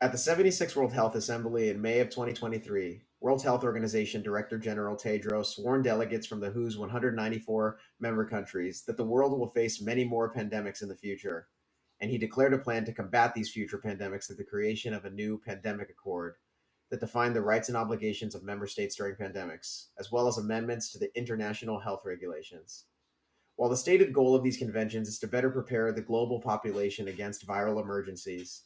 At the 76th World Health Assembly in May of 2023, World Health Organization Director General Tedros warned delegates from the WHO's 194 member countries that the world will face many more pandemics in the future, and he declared a plan to combat these future pandemics through the creation of a new pandemic accord that defined the rights and obligations of member states during pandemics, as well as amendments to the international health regulations. While the stated goal of these conventions is to better prepare the global population against viral emergencies,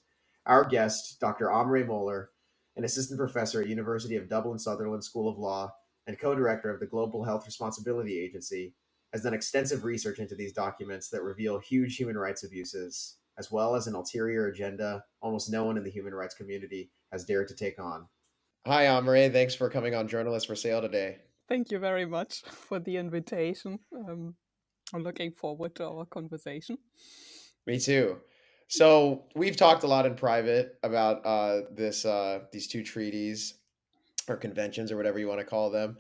our guest, Dr. Amrei Müller, an assistant professor at University of Dublin Sutherland School of Law and co-director of the Global Health Responsibility Agency, has done extensive research into these documents that reveal huge human rights abuses, as well as an ulterior agenda almost no one in the human rights community has dared to take on. Hi, Amrei. Thanks for coming on Journalists for Sale today. Thank you very much for the invitation. I'm looking forward to our conversation. Me too. So we've talked a lot in private about these two treaties or conventions or whatever you want to call them.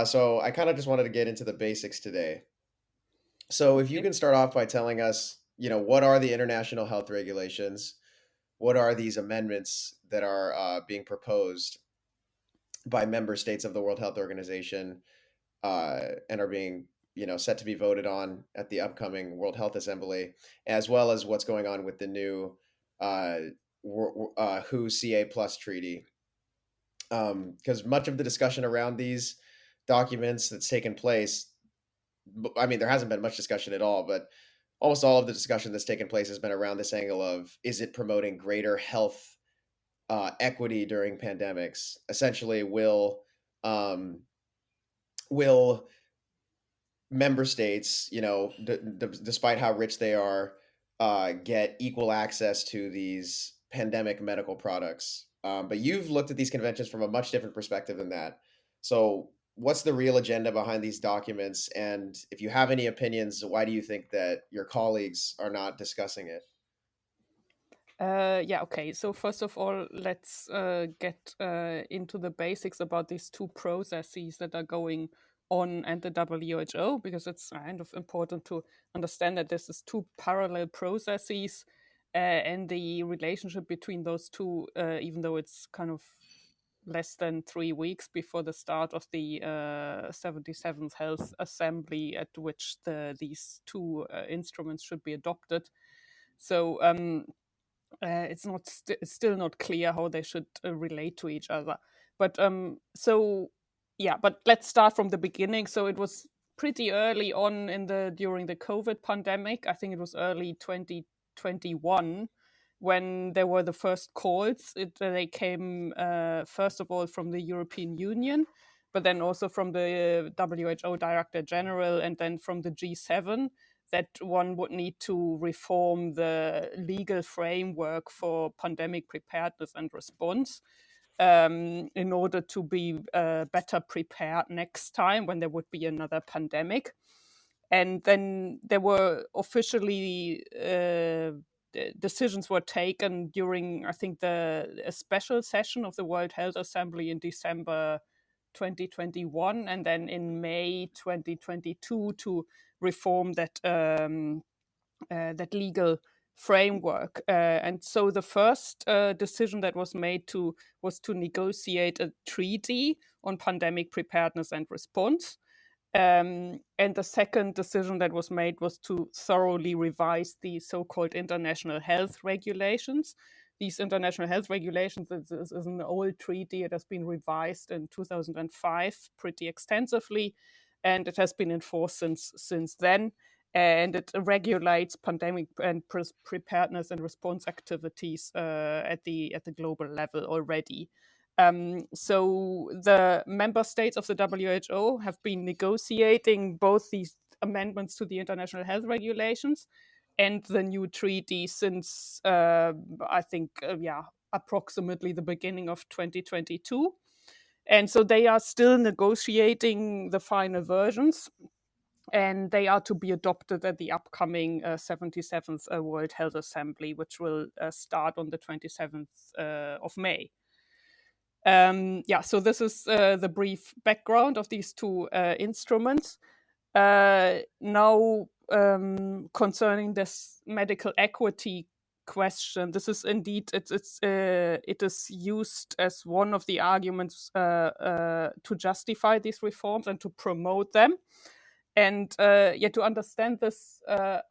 So I kind of just wanted to get into the basics today. So if you Okay. can start off by telling us, what are the international health regulations? What are these amendments that are being proposed by member states of the World Health Organization and are being set to be voted on at the upcoming World Health Assembly, as well as what's going on with the new uh, WHO CA Plus treaty. Because much of the discussion around these documents that's taken place, I mean, there hasn't been much discussion at all, but almost all of the discussion that's taken place has been around this angle of, is it promoting greater health equity during pandemics? Essentially, will member states, despite how rich they are, get equal access to these pandemic medical products. But you've looked at these conventions from a much different perspective than that. So, what's the real agenda behind these documents? And if you have any opinions, why do you think that your colleagues are not discussing it? Okay. So first of all, let's get into the basics about these two processes that are going on at the WHO, because it's kind of important to understand that this is two parallel processes, and the relationship between those two, even though it's kind of less than 3 weeks before the start of the 77th Health Assembly, at which these two instruments should be adopted. So it's still not clear how they should relate to each other. But let's start from the beginning. So it was pretty early on during the COVID pandemic. I think it was early 2021 when there were the first calls. They came first of all from the European Union, but then also from the WHO Director General, and then from the G7, that one would need to reform the legal framework for pandemic preparedness and response, in order to be better prepared next time when there would be another pandemic. And then there were officially decisions were taken during, I think, a special session of the World Health Assembly in December 2021, and then in May 2022 to reform that legal framework. And so the first decision that was made was to negotiate a treaty on pandemic preparedness and response. And the second decision that was made was to thoroughly revise the so-called international health regulations. These international health regulations is an old treaty. It has been revised in 2005 pretty extensively, and it has been enforced since then. And it regulates pandemic and preparedness and response activities at the global level already. So the member states of the WHO have been negotiating both these amendments to the international health regulations and the new treaty since, I think, approximately the beginning of 2022. And so they are still negotiating the final versions, and they are to be adopted at the upcoming 77th World Health Assembly, which will start on the 27th of May. So this is the brief background of these two instruments. Now, concerning this medical equity question. This is indeed it is used as one of the arguments to justify these reforms and to promote them. And to understand this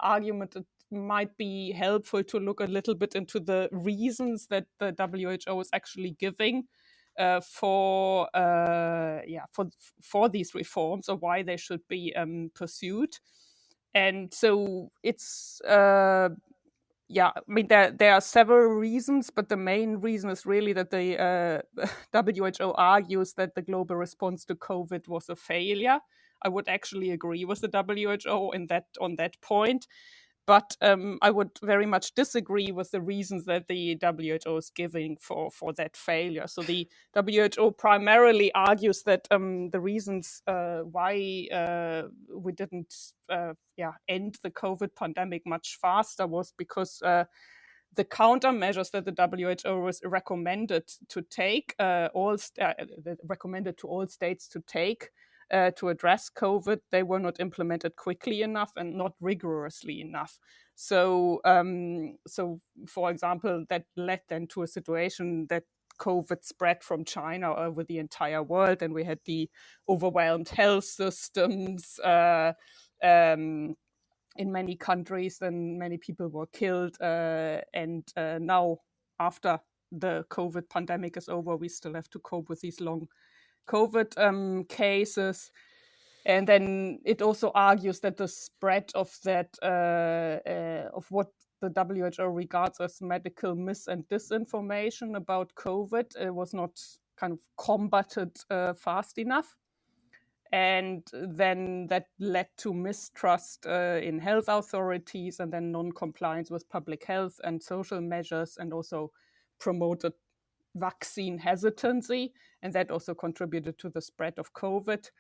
argument, it might be helpful to look a little bit into the reasons that the WHO is actually giving for these reforms, or why they should be pursued. And so it's I mean, there are several reasons, but the main reason is really that the WHO argues that the global response to COVID was a failure. I would actually agree with the WHO on that point, but I would very much disagree with the reasons that the WHO is giving for that failure. So the WHO primarily argues that the reasons why we didn't end the COVID pandemic much faster was because the countermeasures that the WHO was recommended to take, recommended to all states to take to address COVID, they were not implemented quickly enough and not rigorously enough. So, for example, that led then to a situation that COVID spread from China over the entire world, and we had the overwhelmed health systems in many countries, and many people were killed. And now, after the COVID pandemic is over, we still have to cope with these long COVID cases. And then it also argues that the spread of that of what the WHO regards as medical mis and disinformation about COVID was not kind of combated fast enough. And then that led to mistrust in health authorities, and then non-compliance with public health and social measures, and also promoted vaccine hesitancy, and that also contributed to the spread of COVID.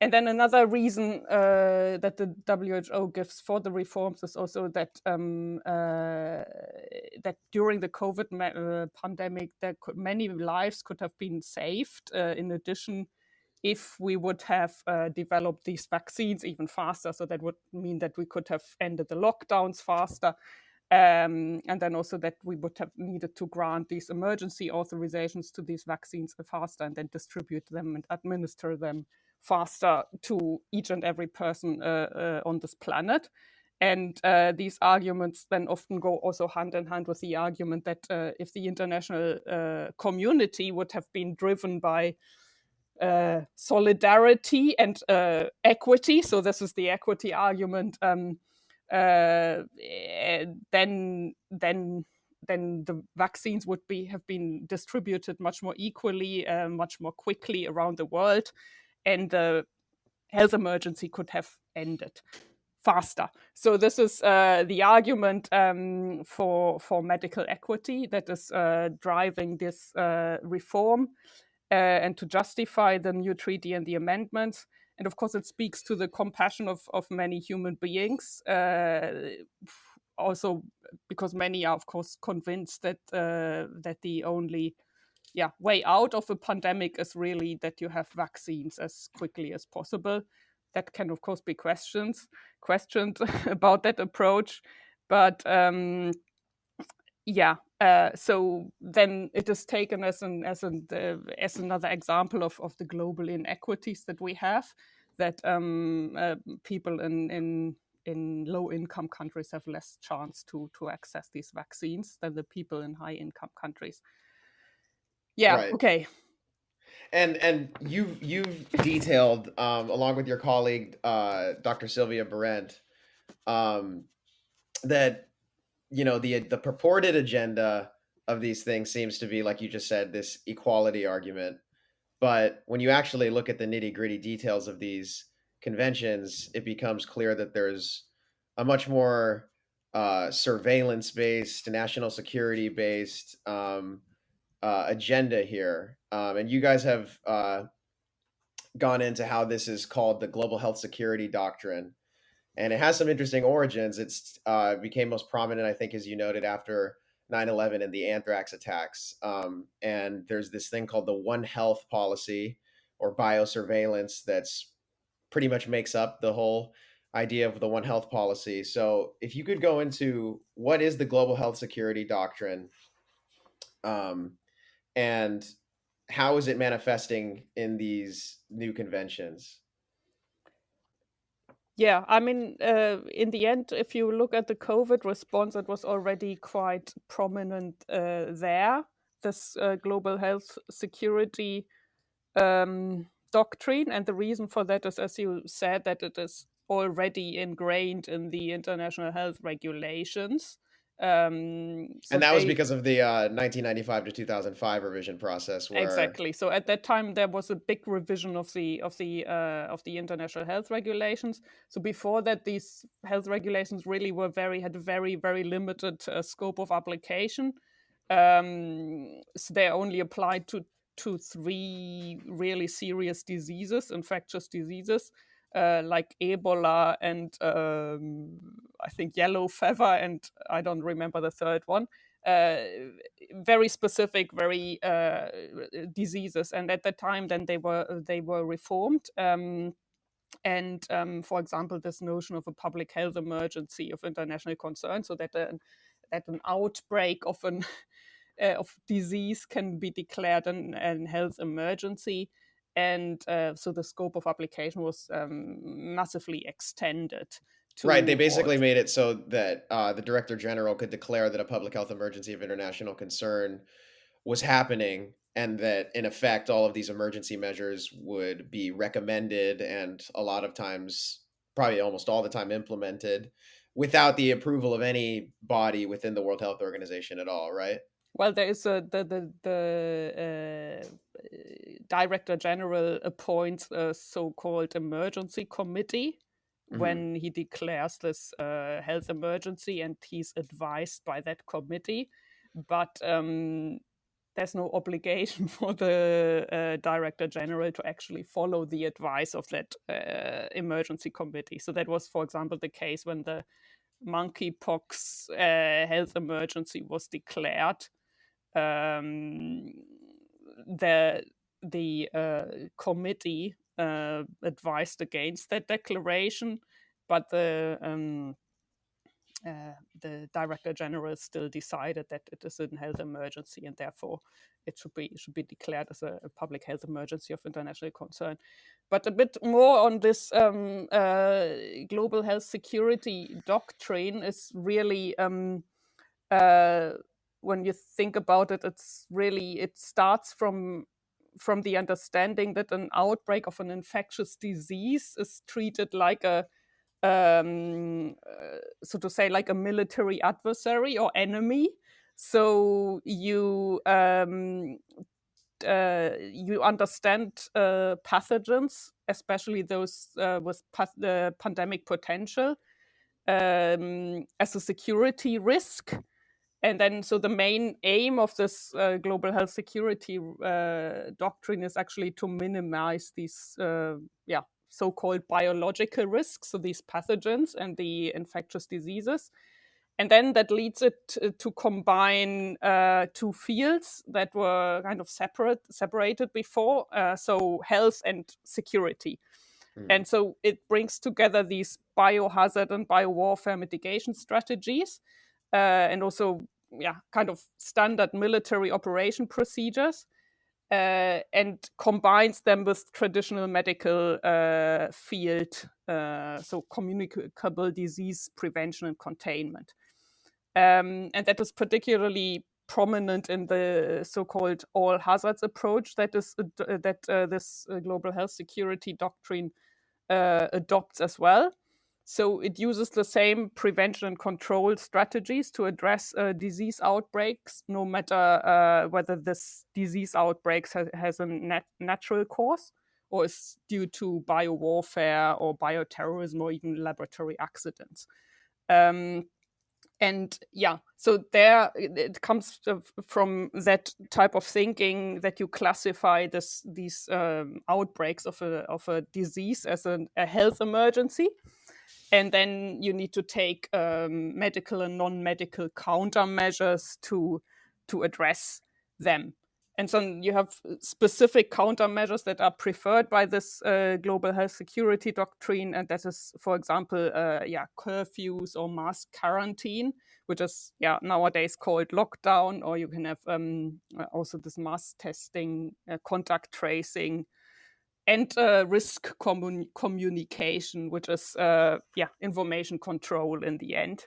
And then another reason that the WHO gives for the reforms is also that that during the COVID pandemic, many lives could have been saved. In addition, if we would have developed these vaccines even faster, so that would mean that we could have ended the lockdowns faster. And then also that we would have needed to grant these emergency authorizations to these vaccines faster, and then distribute them and administer them faster to each and every person on this planet. And these arguments then often go also hand in hand with the argument that if the international community would have been driven by solidarity and equity, so this is the equity argument, then the vaccines would have been distributed much more equally, much more quickly around the world, and the health emergency could have ended faster. So this is the argument for medical equity that is driving this reform, and to justify the new treaty and the amendments. And of course, it speaks to the compassion of many human beings. Also, because many are, of course, convinced that the only way out of a pandemic is really that you have vaccines as quickly as possible. That can, of course, be questioned about that approach, but so then it is taken as another example of the global inequities that we have, that people in low-income countries have less chance to access these vaccines than the people in high-income countries. Right. Okay. And you've detailed, along with your colleague, Dr. Sylvia Berendt, that the purported agenda of these things seems to be, like you just said, this equality argument. But when you actually look at the nitty-gritty details of these conventions, it becomes clear that there's a much more surveillance-based, national security-based agenda here. And you guys have gone into how this is called the Global Health Security Doctrine. And it has some interesting origins. It's became most prominent, I think, as you noted, after 9/11 and the anthrax attacks. And there's this thing called the One Health policy, or biosurveillance, that's pretty much makes up the whole idea of the One Health policy. So, if you could go into what is the global health security doctrine, um, and how is it manifesting in these new conventions? Yeah, I mean, in the end, if you look at the COVID response, it was already quite prominent there. This global health security doctrine, and the reason for that is, as you said, that it is already ingrained in the international health regulations. So And that was they because of the 1995 to 2005 revision process, where Exactly. So at that time, there was a big revision of the international health regulations. So before that, these health regulations really had a very very limited scope of application. So they only applied to three really serious diseases, infectious diseases, like Ebola and I think yellow fever, and I don't remember the third one. Uh, Very specific, very diseases, and at that time, then they were reformed. And For example, this notion of a public health emergency of international concern, so that an outbreak of an of disease can be declared an health emergency, and so the scope of application was massively extended right, they to all. basically made it so that the director general could declare that a public health emergency of international concern was happening, and that in effect all of these emergency measures would be recommended and a lot of times, probably almost all the time, implemented without the approval of any body within the World Health Organization at all, right? Well, there is the director general appoints a so-called emergency committee Hmm. when he declares this health emergency, and he's advised by that committee. But there's no obligation for the director general to actually follow the advice of that emergency committee. So that was, for example, the case when the monkeypox health emergency was declared. um, the committee advised against that declaration, but the director general still decided that it is a health emergency, and therefore it should be declared as a public health emergency of international concern. But a bit more on this global health security doctrine is really uh, when you think about it, it starts from the understanding that an outbreak of an infectious disease is treated like so to say, like a military adversary or enemy. So you understand pathogens, especially those with pandemic potential, as a security risk. And then, so the main aim of this global health security doctrine is actually to minimize these, so-called biological risks, so these pathogens and the infectious diseases. And then that leads it to combine two fields that were kind of separated before, so health and security. Hmm. And so it brings together these biohazard and biowarfare mitigation strategies, and also, kind of standard military operation procedures, and combines them with traditional medical field, so communicable disease prevention and containment. And that is particularly prominent in the so-called all hazards approach that this global health security doctrine adopts as well. So it uses the same prevention and control strategies to address disease outbreaks, no matter whether this disease outbreaks has a natural cause or is due to biowarfare or bioterrorism or even laboratory accidents. Um, and yeah, so there it comes from that type of thinking that you classify these outbreaks of a disease as a health emergency, and then you need to take medical and non-medical countermeasures to address them. And so you have specific countermeasures that are preferred by this global health security doctrine, and that is, for example, curfews or mass quarantine, which is nowadays called lockdown, or you can have also this mass testing, contact tracing, and risk communication, which is information control in the end.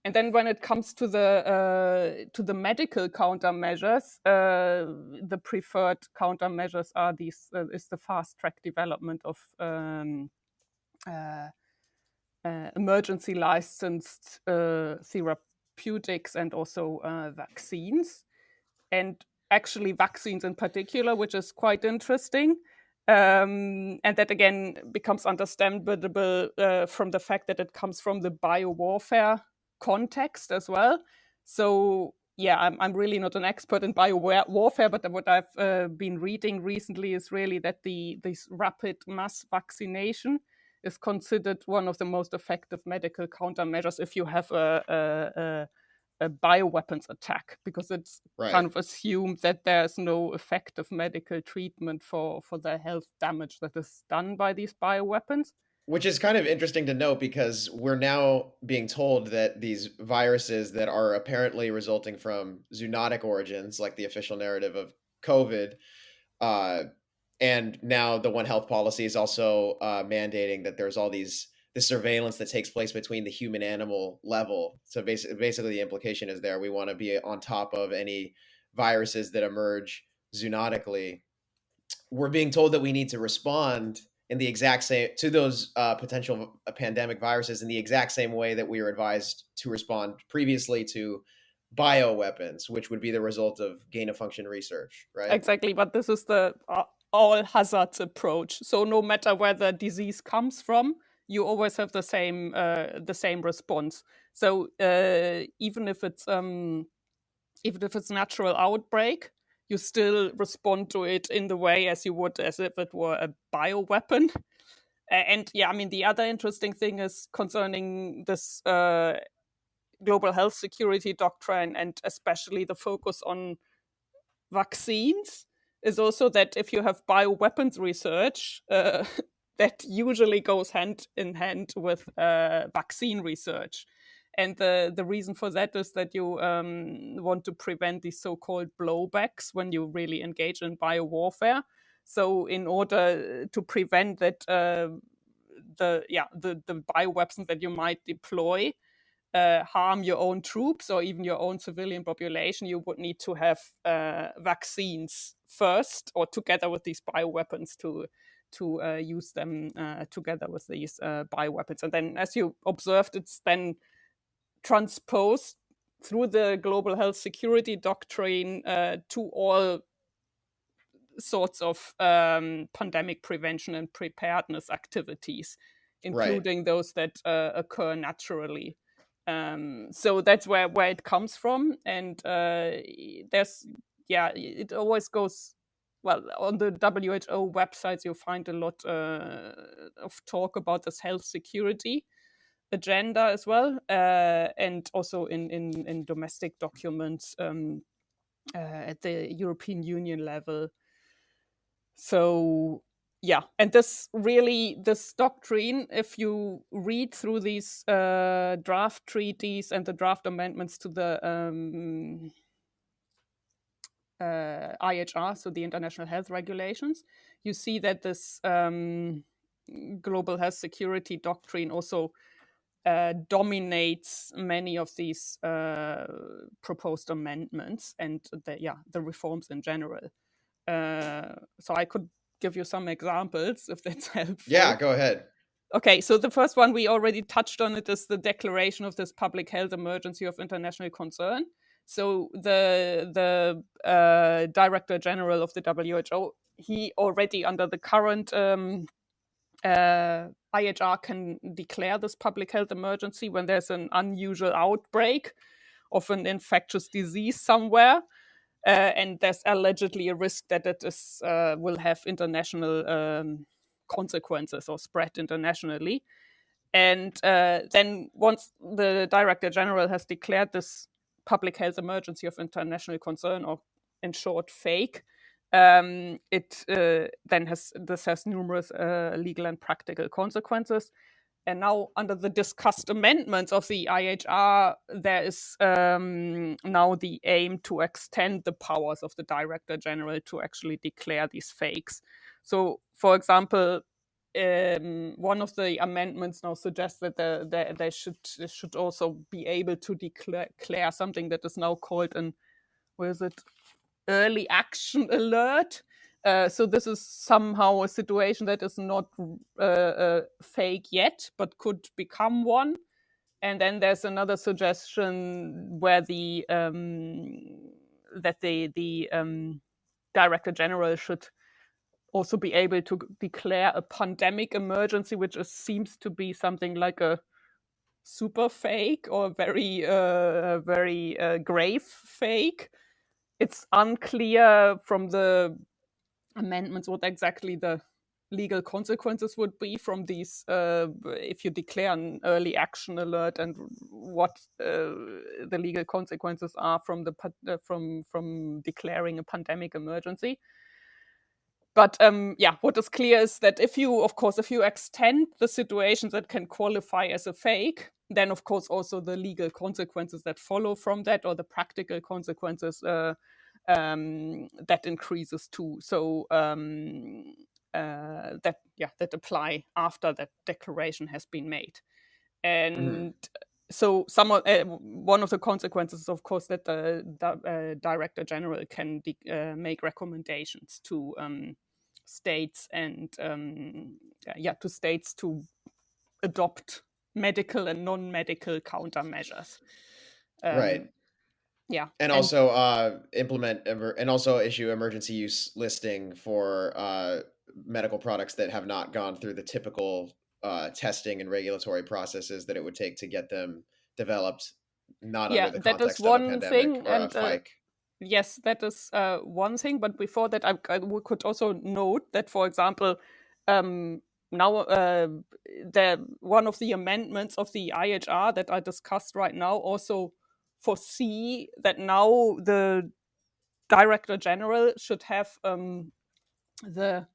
And then when it comes to the medical countermeasures, the preferred countermeasures are is the fast track development of emergency licensed therapeutics and also vaccines, and actually vaccines in particular, which is quite interesting. And that again becomes understandable from the fact that it comes from the biowarfare context as well. So I'm really not an expert in biowarfare, but what I've been reading recently is really that this rapid mass vaccination is considered one of the most effective medical countermeasures if you have a bioweapons attack, because it's kind of assumed that there's no effective medical treatment for the health damage that is done by these bioweapons. Which is kind of interesting to note, because we're now being told that these viruses that are apparently resulting from zoonotic origins, like the official narrative of COVID, and now the One Health policy is also mandating that there's all this surveillance that takes place between the human animal level. So basically the implication is there we want to be on top of any viruses that emerge zoonotically. We're being told that we need to respond in the exact same to those potential pandemic viruses in the exact same way that we were advised to respond previously to bioweapons, which would be the result of gain of function research, right? Exactly, but this is the all hazards approach. So no matter where the disease comes from, you always have the same response. So even if it's natural outbreak, you still respond to it in the way as you would as if it were a bioweapon. And the other interesting thing is concerning this global health security doctrine, and especially the focus on vaccines, is also that if you have bioweapons research, that usually goes hand in hand with vaccine research. And the reason for that is that you want to prevent these so-called blowbacks when you really engage in biowarfare. So in order to prevent that, the bioweapons that you might deploy harm your own troops or even your own civilian population, you would need to have vaccines first, or together with these bioweapons, to use them together with these bioweapons. And then, as you observed, it's then transposed through the global health security doctrine to all sorts of pandemic prevention and preparedness activities, including those that occur naturally. So that's where it comes from. And it always goes, well, on the WHO websites, you'll find a lot of talk about this health security agenda as well, and also in domestic documents at the European Union level. So and this doctrine, if you read through these draft treaties and the draft amendments to the IHR, so the International Health Regulations, you see that this global health security doctrine also dominates many of these proposed amendments and the reforms in general. So I could give you some examples if that's helpful. Yeah, go ahead. Okay, so the first one we already touched on, it is the declaration of this public health emergency of international concern. So the Director General of the WHO, he already under the current IHR can declare this public health emergency when there's an unusual outbreak of an infectious disease somewhere. And there's allegedly a risk that it will have international consequences or spread internationally. And then once the Director General has declared this public health emergency of international concern, or in short, fake, it then has numerous legal and practical consequences. And now, under the discussed amendments of the IHR, there is now the aim to extend the powers of the Director General to actually declare these fakes. So, for example, one of the amendments now suggests that they should also be able to declare something that is now called an, what is it, early action alert. So this is somehow a situation that is not fake yet, but could become one. And then there's another suggestion where the Director General should also be able to declare a pandemic emergency, which seems to be something like a super fake or very grave fake. It's unclear from the amendments what exactly the legal consequences would be from these if you declare an early action alert, and what the legal consequences are from from declaring a pandemic emergency. But what is clear is that if you extend the situations that can qualify as a fake, then of course also the legal consequences that follow from that, or the practical consequences, that increases too. So that apply after that declaration has been made. And so one of the consequences is, of course, that the Director General can make recommendations to states and to states to adopt medical and non-medical countermeasures. Right. Yeah, And also and also issue emergency use listing for medical products that have not gone through the typical testing and regulatory processes that it would take to get them developed, not under the that is context of a one pandemic thing, or a and fake. yes, that is one thing. But before that, we could also note that, for example, now one of the amendments of the IHR that I discussed right now also foresee that now the Director General should have the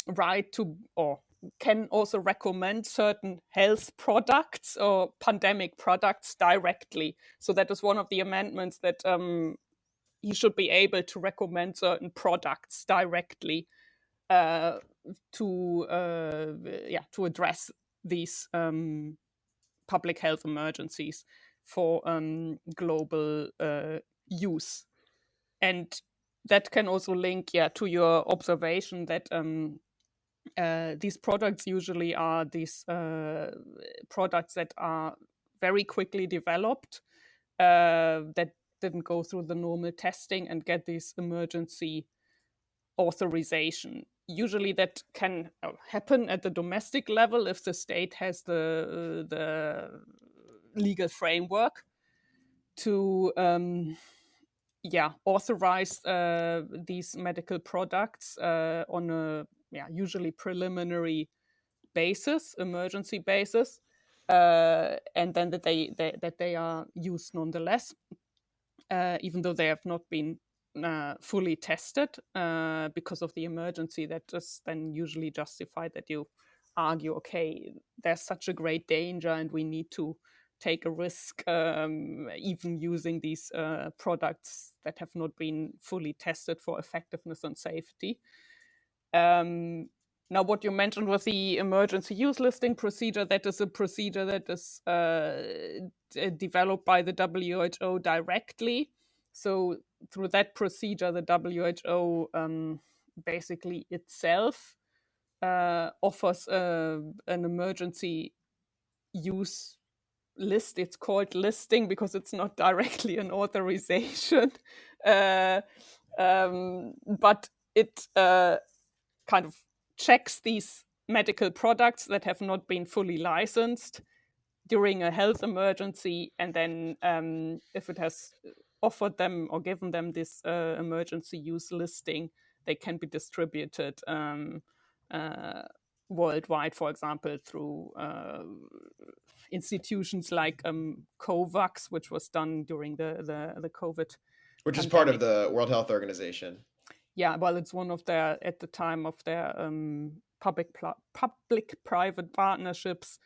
right to, or can also recommend certain health products or pandemic products directly. So that is one of the amendments, that he should be able to recommend certain products directly to address these public health emergencies for global use. And that can also link to your observation that these products usually are these products that are very quickly developed, that didn't go through the normal testing and get this emergency authorization. Usually that can happen at the domestic level if the state has the legal framework to authorize these medical products on a usually preliminary basis, emergency basis, and then that they are used nonetheless, even though they have not been fully tested because of the emergency. That is then usually justified that you argue, okay, there's such a great danger and we need to take a risk, even using these products that have not been fully tested for effectiveness and safety. Now, what you mentioned was the emergency use listing procedure. That is a procedure that is developed by the WHO directly. So through that procedure, the WHO basically itself offers an emergency use list. It's called listing because it's not directly an authorization, but it kind of checks these medical products that have not been fully licensed during a health emergency, and then if it has offered them or given them this emergency use listing, they can be distributed worldwide, for example, through institutions like COVAX, which was done during the COVID Which is part of pandemic. the World Health Organization. Yeah, well, it's one of their, at the time of their public-private partnerships,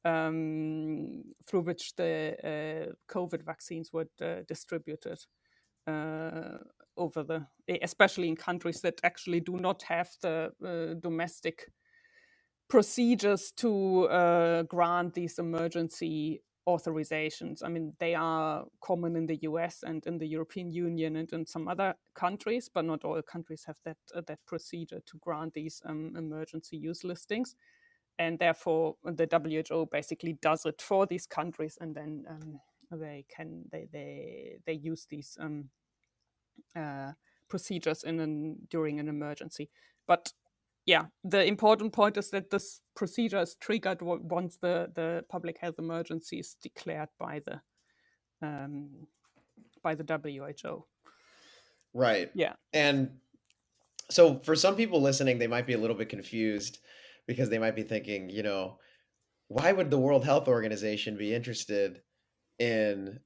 through which the COVID vaccines were distributed over the, especially in countries that actually do not have the domestic procedures to grant these emergency authorizations. I mean, they are common in the US and in the European Union and in some other countries, but not all countries have that procedure to grant these emergency use listings. And therefore, the WHO basically does it for these countries, and then they use these procedures during an emergency. But yeah, the important point is that this procedure is triggered once the public health emergency is declared by the WHO. Right. Yeah. And so for some people listening, they might be a little bit confused because they might be thinking, why would the World Health Organization be interested in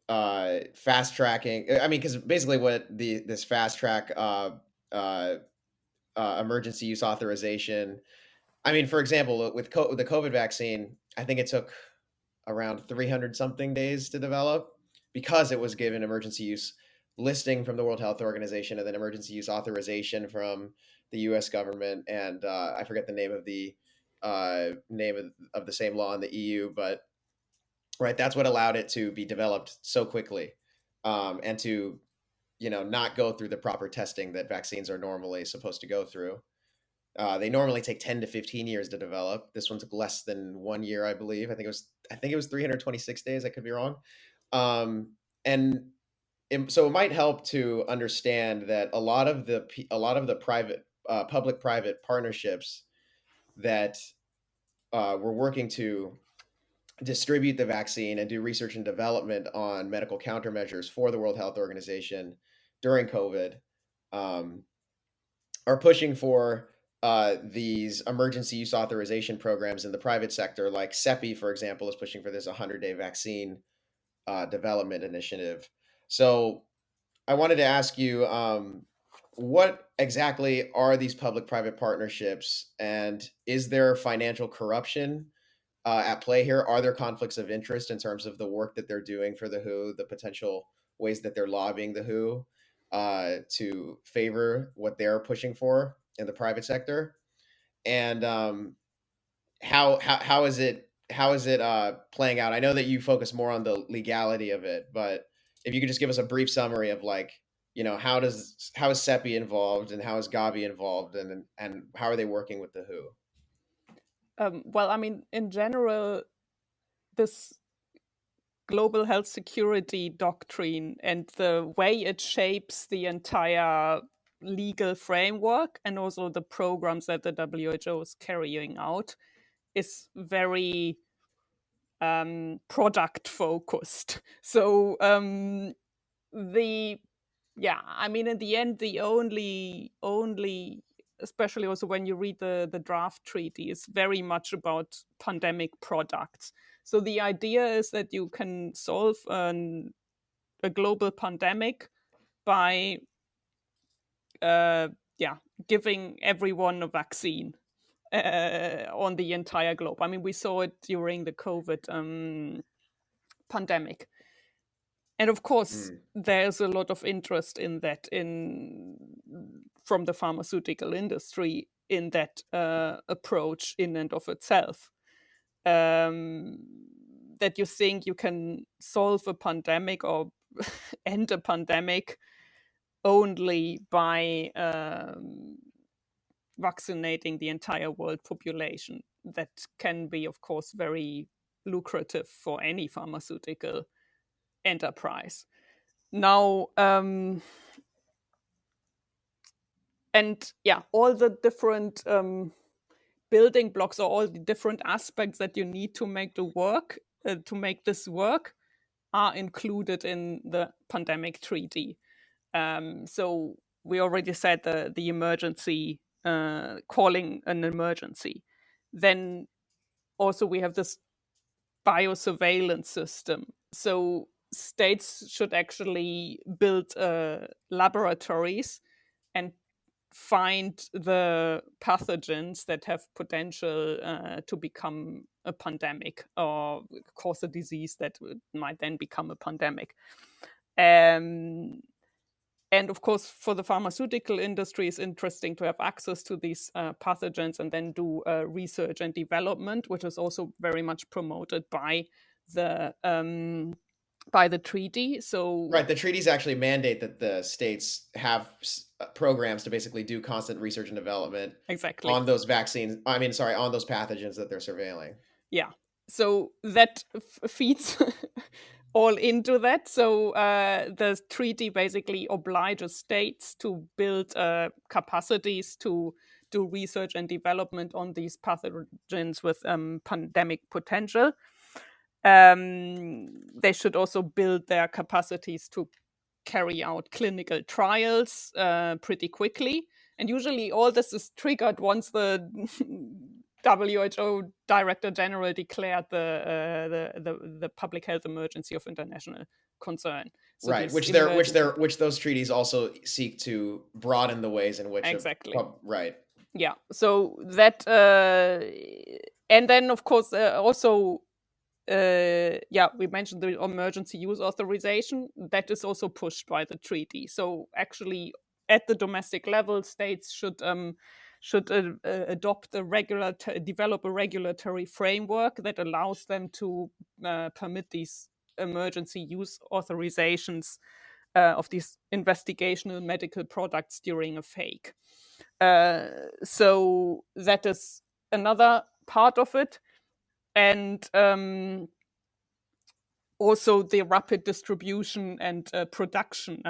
fast tracking? I mean, because basically what this fast track uh, emergency use authorization. I mean, for example, with the COVID vaccine, I think it took around 300 something days to develop because it was given emergency use listing from the World Health Organization and then emergency use authorization from the U.S. government, and I forget the name of the of the same law in the EU, but right, that's what allowed it to be developed so quickly, and to not go through the proper testing that vaccines are normally supposed to go through. They normally take 10 to 15 years to develop. This one took less than 1 year, I believe. I think it was 326 days. I could be wrong. And so it might help to understand that a lot of the private public-private partnerships that were working to distribute the vaccine and do research and development on medical countermeasures for the World Health Organization during COVID, um, are pushing for these emergency use authorization programs in the private sector, like CEPI, for example, is pushing for this 100-day vaccine development initiative. So I wanted to ask you, what exactly are these public-private partnerships, and is there financial corruption at play here? Are there conflicts of interest in terms of the work that they're doing for the WHO, the potential ways that they're lobbying the WHO to favor what they're pushing for in the private sector? And how is it playing out? I know that you focus more on the legality of it, but if you could just give us a brief summary of, like, how is CEPI involved, and how is Gavi involved, and how are they working with the WHO? Well, I mean, in general, this global health security doctrine and the way it shapes the entire legal framework and also the programs that the WHO is carrying out is very product focused. So the yeah, I mean, in the end, the only especially also when you read the draft treaty, is very much about pandemic products. So the idea is that you can solve a global pandemic by uh, yeah, giving everyone a vaccine on the entire globe. I mean, we saw it during the COVID pandemic. And of course, Mm, there's a lot of interest in that from the pharmaceutical industry in that approach in and of itself. Um, that you think you can solve a pandemic or end a pandemic only by vaccinating the entire world population. That can be, of course, very lucrative for any pharmaceutical enterprise. Now, and yeah, all the different building blocks or all the different aspects that you need to make to make this work are included in the pandemic treaty. So we already said the emergency, calling an emergency. Then also we have this biosurveillance system. So states should actually build laboratories and find the pathogens that have potential to become a pandemic or cause a disease that might then become a pandemic. And of course, for the pharmaceutical industry, it's interesting to have access to these pathogens and then do research and development, which is also very much promoted by the treaty. So Right, the treaties actually mandate that the states have programs to basically do constant research and development exactly, on those vaccines. I mean, sorry, on those pathogens that they're surveilling. yeah. So that feeds all into that. So the treaty basically obliges states to build capacities to do research and development on these pathogens with pandemic potential. They should also build their capacities to carry out clinical trials pretty quickly. And usually all this is triggered once the WHO Director General declared the public health emergency of international concern. So Right, these emergency, which those treaties also seek to broaden the ways in which exactly. right. Yeah. So that and then of course also we mentioned the emergency use authorization that is also pushed by the treaty. So actually, at the domestic level, states should adopt develop a regulatory framework that allows them to permit these emergency use authorizations of these investigational medical products during a fake. So that is another part of it. And also the rapid distribution and production,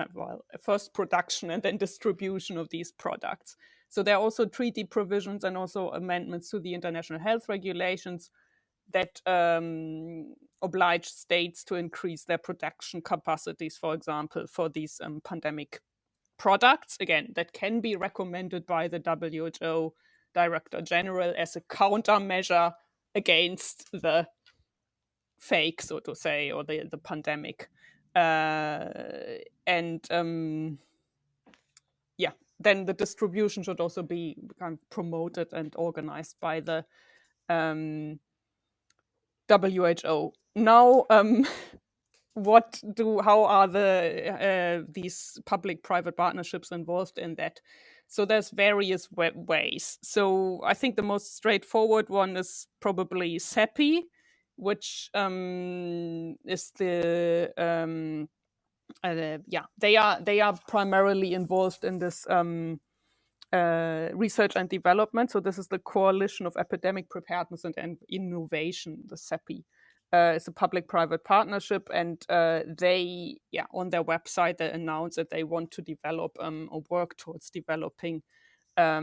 first production and then distribution of these products. So there are also treaty provisions and also amendments to the international health regulations that oblige states to increase their production capacities, for example, for these pandemic products. Again, that can be recommended by the WHO Director General as a countermeasure against the fake, so to say, or the pandemic. Then the distribution should also be kind of promoted and organized by the WHO. Now, how are these public-private partnerships involved in that? So there's various ways. So I think the most straightforward one is probably CEPI, which is the they are primarily involved in this research and development. So this is the Coalition of Epidemic Preparedness and Innovation, the CEPI. It's a public-private partnership, and they, on their website, they announce that they want to develop or work towards developing a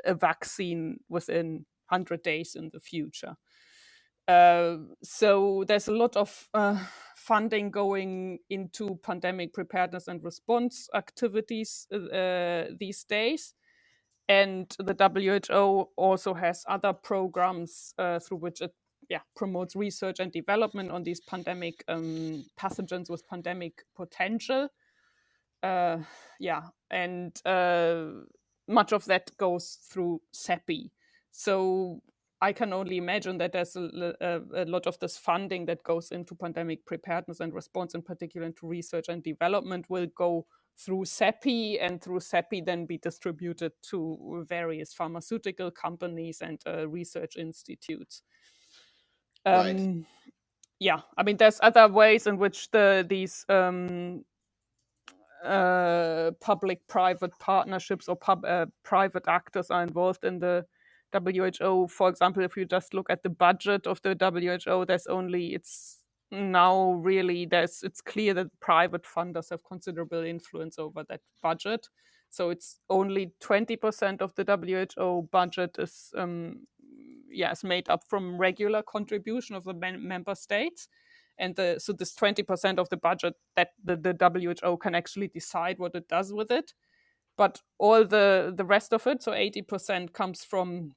vaccine within 100 days in the future. So there's a lot of funding going into pandemic preparedness and response activities these days. And the WHO also has other programs through which it promotes research and development on these pandemic pathogens with pandemic potential. And much of that goes through CEPI. So I can only imagine that there's a lot of this funding that goes into pandemic preparedness and response, in particular into research and development, will go through CEPI, and through CEPI then be distributed to various pharmaceutical companies and research institutes. Right. Yeah, I mean, there's other ways in which these public-private partnerships or private actors are involved in the WHO. For example, if you just look at the budget of the WHO, it's clear that private funders have considerable influence over that budget. So it's only 20% of the WHO budget is made up from regular contribution of the member states. And so this 20% of the budget that the WHO can actually decide what it does with it. But all the rest of it, so 80%, comes from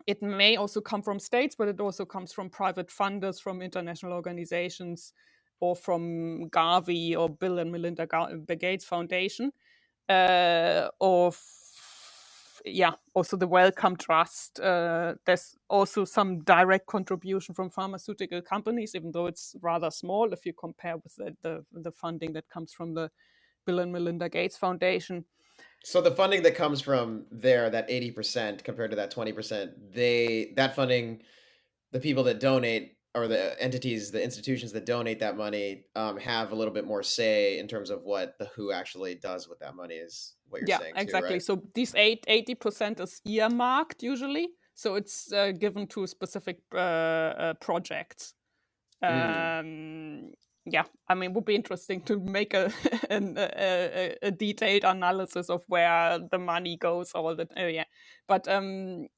it may also come from states, but it also comes from private funders, from international organizations, or from Gavi or Bill and Melinda Gates Foundation, also the Wellcome Trust. There's also some direct contribution from pharmaceutical companies, even though it's rather small if you compare with the funding that comes from the Bill and Melinda Gates Foundation. So the funding that comes from there, that 80% compared to that 20%, that funding, the people that donate, or the entities, the institutions that donate that money, have a little bit more say in terms of what the WHO actually does with that money, is what you're Yeah, saying too, exactly. right? So these 80% is earmarked usually. So it's given to specific projects. Yeah, I mean, it would be interesting to make a detailed analysis of where the money goes. Yeah, but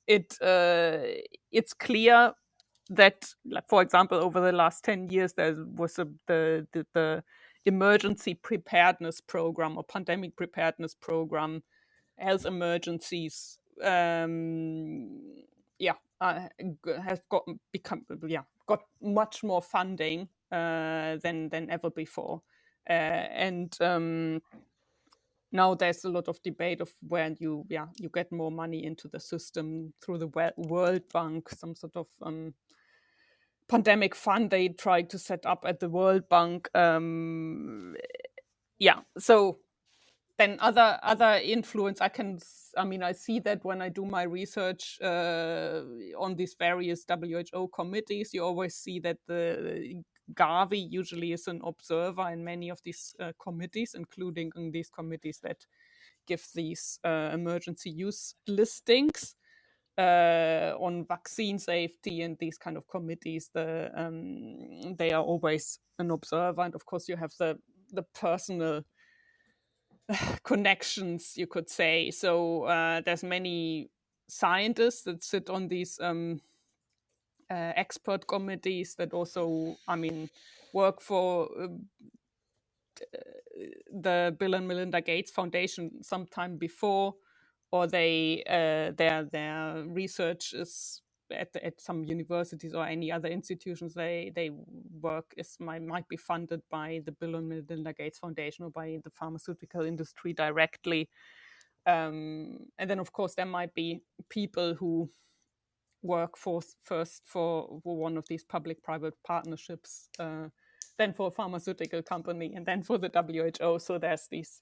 it's clear that, like, for example, over the last 10 years, there was the emergency preparedness program or pandemic preparedness program, health emergencies. Yeah, has got much more funding than ever before, and now there's a lot of debate of where you get more money into the system through the World Bank, some sort of pandemic fund they tried to set up at the World Bank. So then other influence, I see that when I do my research on these various WHO committees, you always see that the Gavi usually is an observer in many of these committees, including in these committees that give these emergency use listings on vaccine safety, and these kind of committees. They are always an observer, and of course you have the personal connections, you could say. So there's many scientists that sit on these expert committees that also, work for the Bill and Melinda Gates Foundation sometime before, or their research is at some universities or any other institutions they work might be funded by the Bill and Melinda Gates Foundation or by the pharmaceutical industry directly. And then, of course, there might be people who work first for one of these public-private partnerships, then for a pharmaceutical company, and then for the WHO. So there's these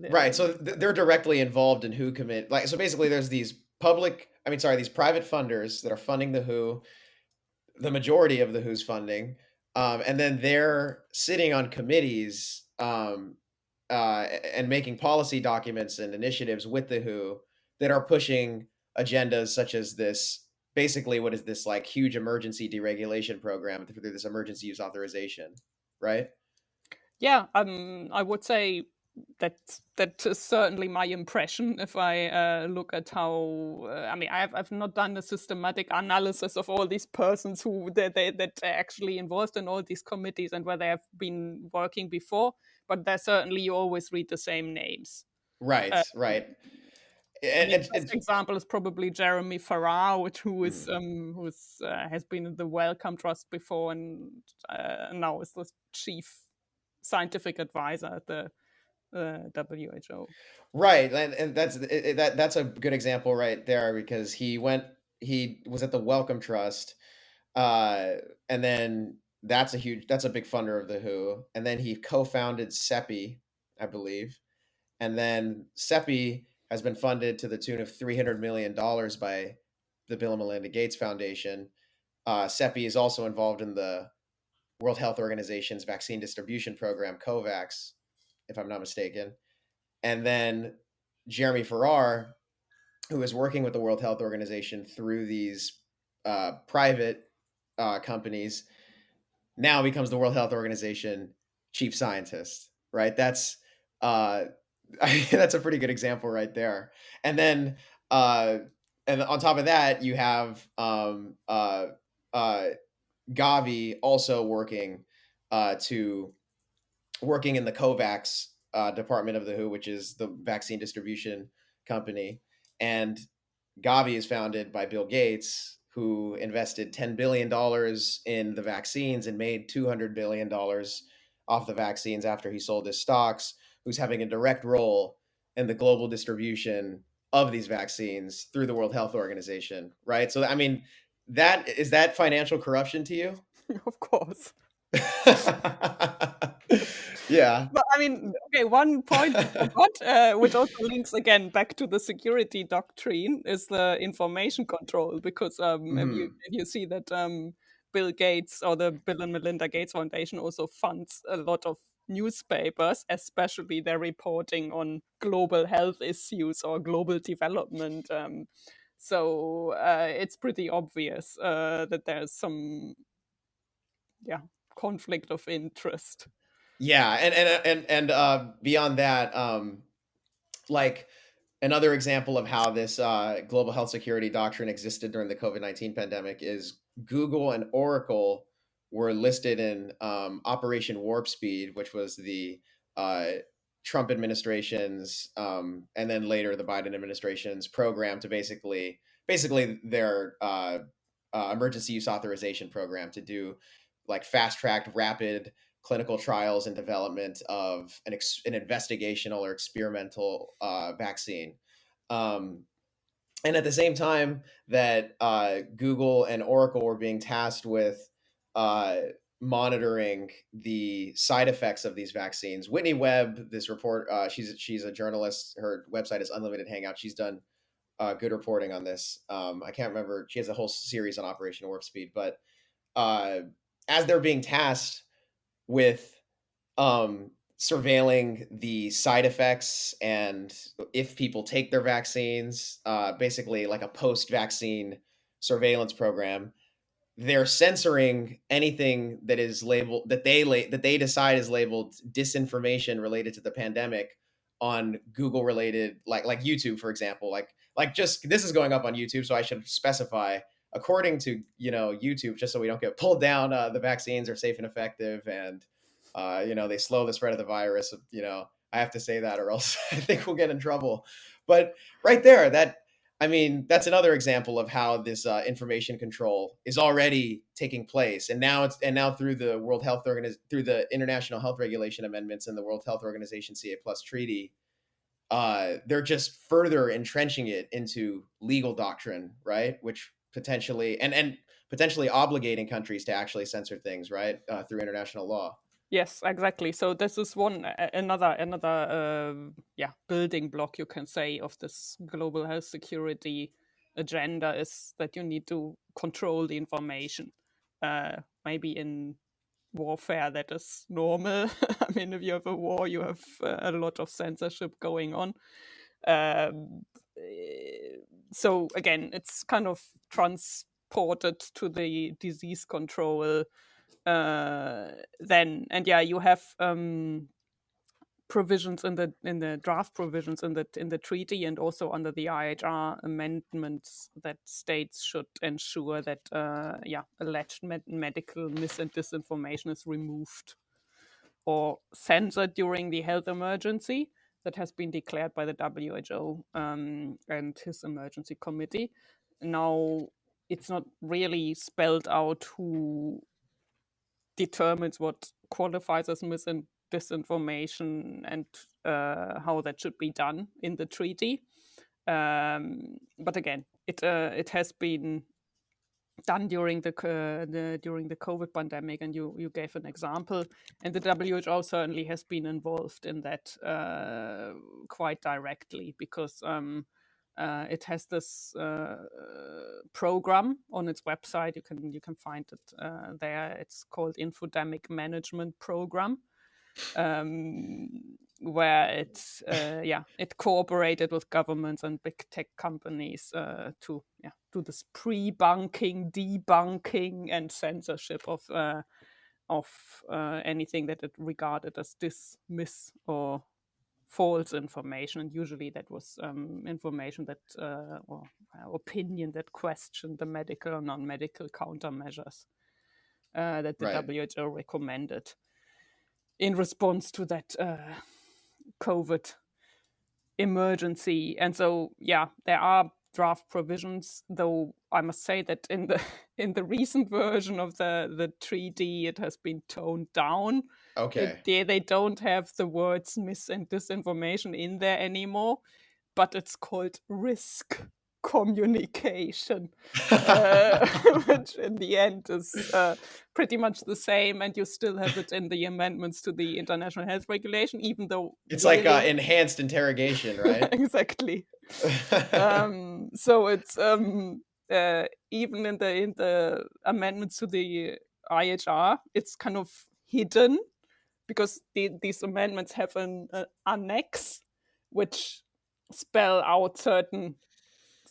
Right. So they're directly involved in WHO commit. So basically, there's these these private funders that are funding the WHO, the majority of the WHO's funding, and then they're sitting on committees, and making policy documents and initiatives with the WHO that are pushing agendas such as this. Basically, what is this, like, huge emergency deregulation program through this emergency use authorization, right? Yeah, I would say that is certainly my impression. If I look at how, I've not done a systematic analysis of all these persons who that are actually involved in all these committees and where they have been working before, but there certainly you always read the same names. Right, Uh, right. the And best example is probably Jeremy Farrar, mm. who's has been in the Wellcome Trust before, and now is the chief scientific advisor at the WHO. Right, and that's a good example right there, because he was at the Wellcome Trust, uh, and then that's a big funder of the WHO, and then he co-founded CEPI, I believe, and then CEPI has been funded to the tune of $300 million by the Bill and Melinda Gates Foundation. CEPI is also involved in the World Health Organization's vaccine distribution program, COVAX, if I'm not mistaken. And then Jeremy Farrar, who is working with the World Health Organization through these private companies, now becomes the World Health Organization chief scientist. Right? That's that's a pretty good example right there. And then and on top of that, you have Gavi also working in the COVAX department of the WHO, which is the vaccine distribution company. And Gavi is founded by Bill Gates, who invested $10 billion in the vaccines and made $200 billion off the vaccines after he sold his stocks, who's having a direct role in the global distribution of these vaccines through the World Health Organization, right? So, I mean, that financial corruption to you? Of course. Yeah. But I mean, okay, one point you forgot, which also links again back to the security doctrine, is the information control. Because if you see that Bill Gates or the Bill and Melinda Gates Foundation also funds a lot of newspapers, especially their reporting on global health issues or global development. So it's pretty obvious that there's some, yeah, conflict of interest. Yeah, and beyond that, like another example of how this global health security doctrine existed during the COVID-19 pandemic is Google and Oracle were listed in Operation Warp Speed, which was the uh, Trump administration's and then later the Biden administration's program to basically their emergency use authorization program to do like fast tracked rapid clinical trials and development of an investigational or experimental vaccine. Um, and at the same time that Google and Oracle were being tasked with uh, monitoring the side effects of these vaccines, Whitney Webb, this report, she's a journalist. Her website is Unlimited Hangout. She's done good reporting on this. I can't remember. She has a whole series on Operation Warp Speed, but uh, as they're being tasked with surveilling the side effects and if people take their vaccines, basically like a post-vaccine surveillance program. They're censoring anything that is labeled that they decide is labeled disinformation related to the pandemic on Google related like YouTube, for example. Like just this is going up on YouTube, so I should specify according to YouTube, just so we don't get pulled down. The vaccines are safe and effective, and they slow the spread of the virus. I have to say that, or else I think we'll get in trouble. But right there, that's another example of how this information control is already taking place, and now through the through the International Health Regulation Amendments and the World Health Organization CA Plus Treaty, they're just further entrenching it into legal doctrine, right? Which potentially and potentially obligating countries to actually censor things, right, through international law. Yes, exactly. So this is another building block, you can say, of this global health security agenda, is that you need to control the information. Maybe in warfare that is normal. I mean, if you have a war, you have a lot of censorship going on. Um, so again, it's kind of transported to the disease control then. And yeah, you have provisions in the draft provisions in the treaty and also under the IHR amendments that states should ensure that alleged medical mis and disinformation is removed or censored during the health emergency that has been declared by the WHO and his emergency committee. Now, it's not really spelled out who determines what qualifies as mis and disinformation and how that should be done in the treaty. But again, it has been done during the COVID pandemic, and you gave an example, and the WHO certainly has been involved in that quite directly, because it has this program on its website. You can find it there. It's called Infodemic Management Program, where it cooperated with governments and big tech companies to do this pre-bunking, debunking, and censorship of anything that it regarded as mis or false information. And usually that was information that or opinion that questioned the medical or non-medical countermeasures that the Right. WHO recommended in response to that COVID emergency. And so, there are draft provisions, though I must say that in the recent version of the treaty, it has been toned down. Okay. They don't have the words mis and disinformation in there anymore, but it's called risk communication, which in the end is pretty much the same, and you still have it in the amendments to the International Health Regulation, even though It's like really enhanced interrogation, right? exactly. So it's even in the amendments to the IHR, it's kind of hidden because these amendments have an annex which spell out certain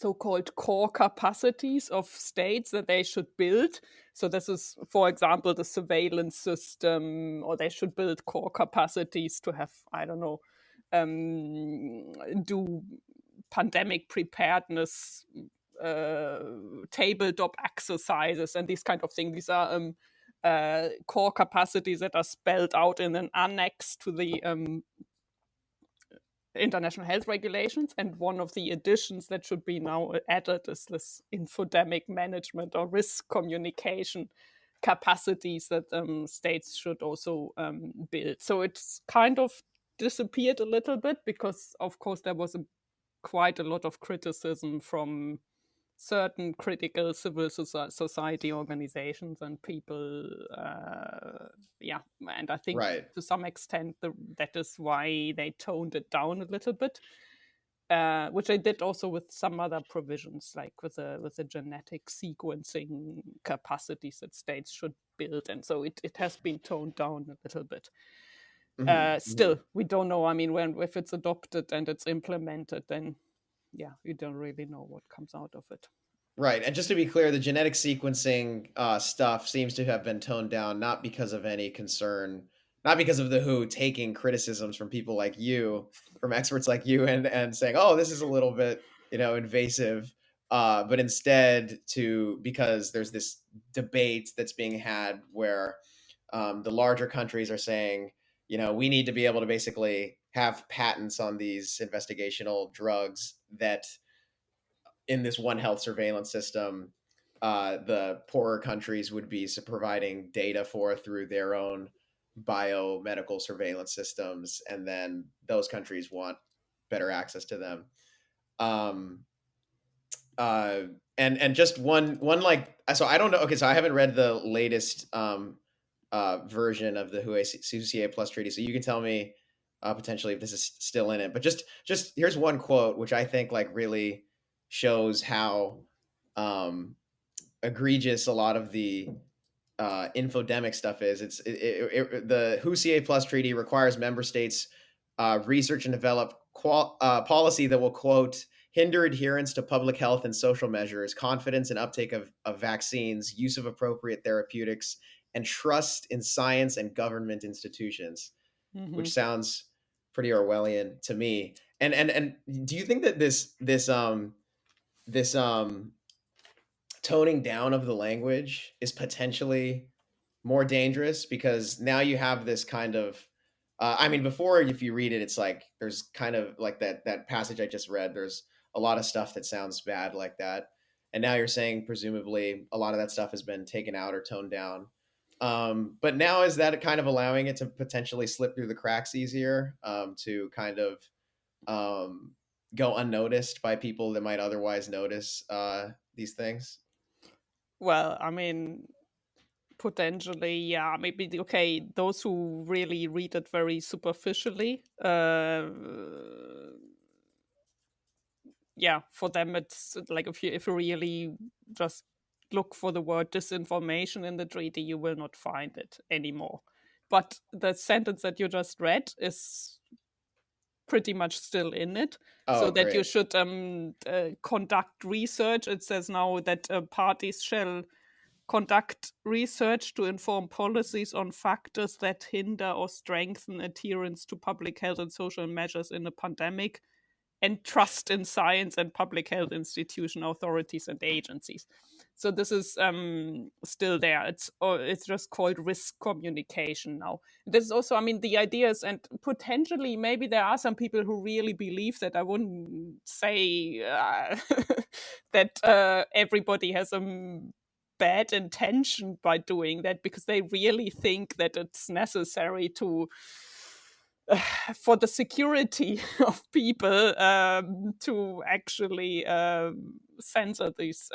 so-called core capacities of states that they should build. So this is, for example, the surveillance system, or they should build core capacities to have, I don't know, do pandemic preparedness tabletop exercises and these kind of things. These are core capacities that are spelled out in an annex to the international health regulations, and one of the additions that should be now added is this infodemic management or risk communication capacities that states should also build. So it's kind of disappeared a little bit because, of course, there was quite a lot of criticism from certain critical civil society organizations and people. And I think Right. to some extent that is why they toned it down a little bit, which they did also with some other provisions, like with the genetic sequencing capacities that states should build, and so it has been toned down a little bit. Still, we don't know. I mean, if it's adopted and it's implemented, then you don't really know what comes out of it. Right. And just to be clear, the genetic sequencing stuff seems to have been toned down, not because of any concern, not because of the WHO taking criticisms from people like you, from experts like you, and saying, oh, this is a little bit, invasive, but instead because there's this debate that's being had where the larger countries are saying, we need to be able to basically have patents on these investigational drugs that in this One Health surveillance system, the poorer countries would be providing data for through their own biomedical surveillance systems, and then those countries want better access to them. And just one like, so I don't know. Okay, so I haven't read the latest version of the HUCA Plus treaty, so you can tell me potentially if this is still in it. But just here's one quote which I think like really shows how egregious a lot of the infodemic stuff is. The HUCA Plus treaty requires member states research and develop policy that will, quote, hinder adherence to public health and social measures, confidence and uptake of vaccines, use of appropriate therapeutics, and trust in science and government institutions, which sounds pretty Orwellian to me. And do you think that this toning down of the language is potentially more dangerous, because now you have this kind of I mean, before, if you read it, it's like there's kind of like that passage I just read, there's a lot of stuff that sounds bad like that, and now you're saying presumably a lot of that stuff has been taken out or toned down. But now, is that kind of allowing it to potentially slip through the cracks easier, to kind of go unnoticed by people that might otherwise notice these things? Well, I mean, potentially, yeah, maybe, okay, those who really read it very superficially, for them it's like if you really just look for the word disinformation in the treaty, you will not find it anymore. But the sentence that you just read is pretty much still in it. Oh, So that you great. should conduct research. It says now that parties shall conduct research to inform policies on factors that hinder or strengthen adherence to public health and social measures in a pandemic, and trust in science and public health institution authorities and agencies. So this is still there. It's just called risk communication now. This is also, I mean, the ideas, and potentially maybe there are some people who really believe that. I wouldn't say that everybody has a bad intention by doing that, because they really think that it's necessary to for the security of people to actually censor these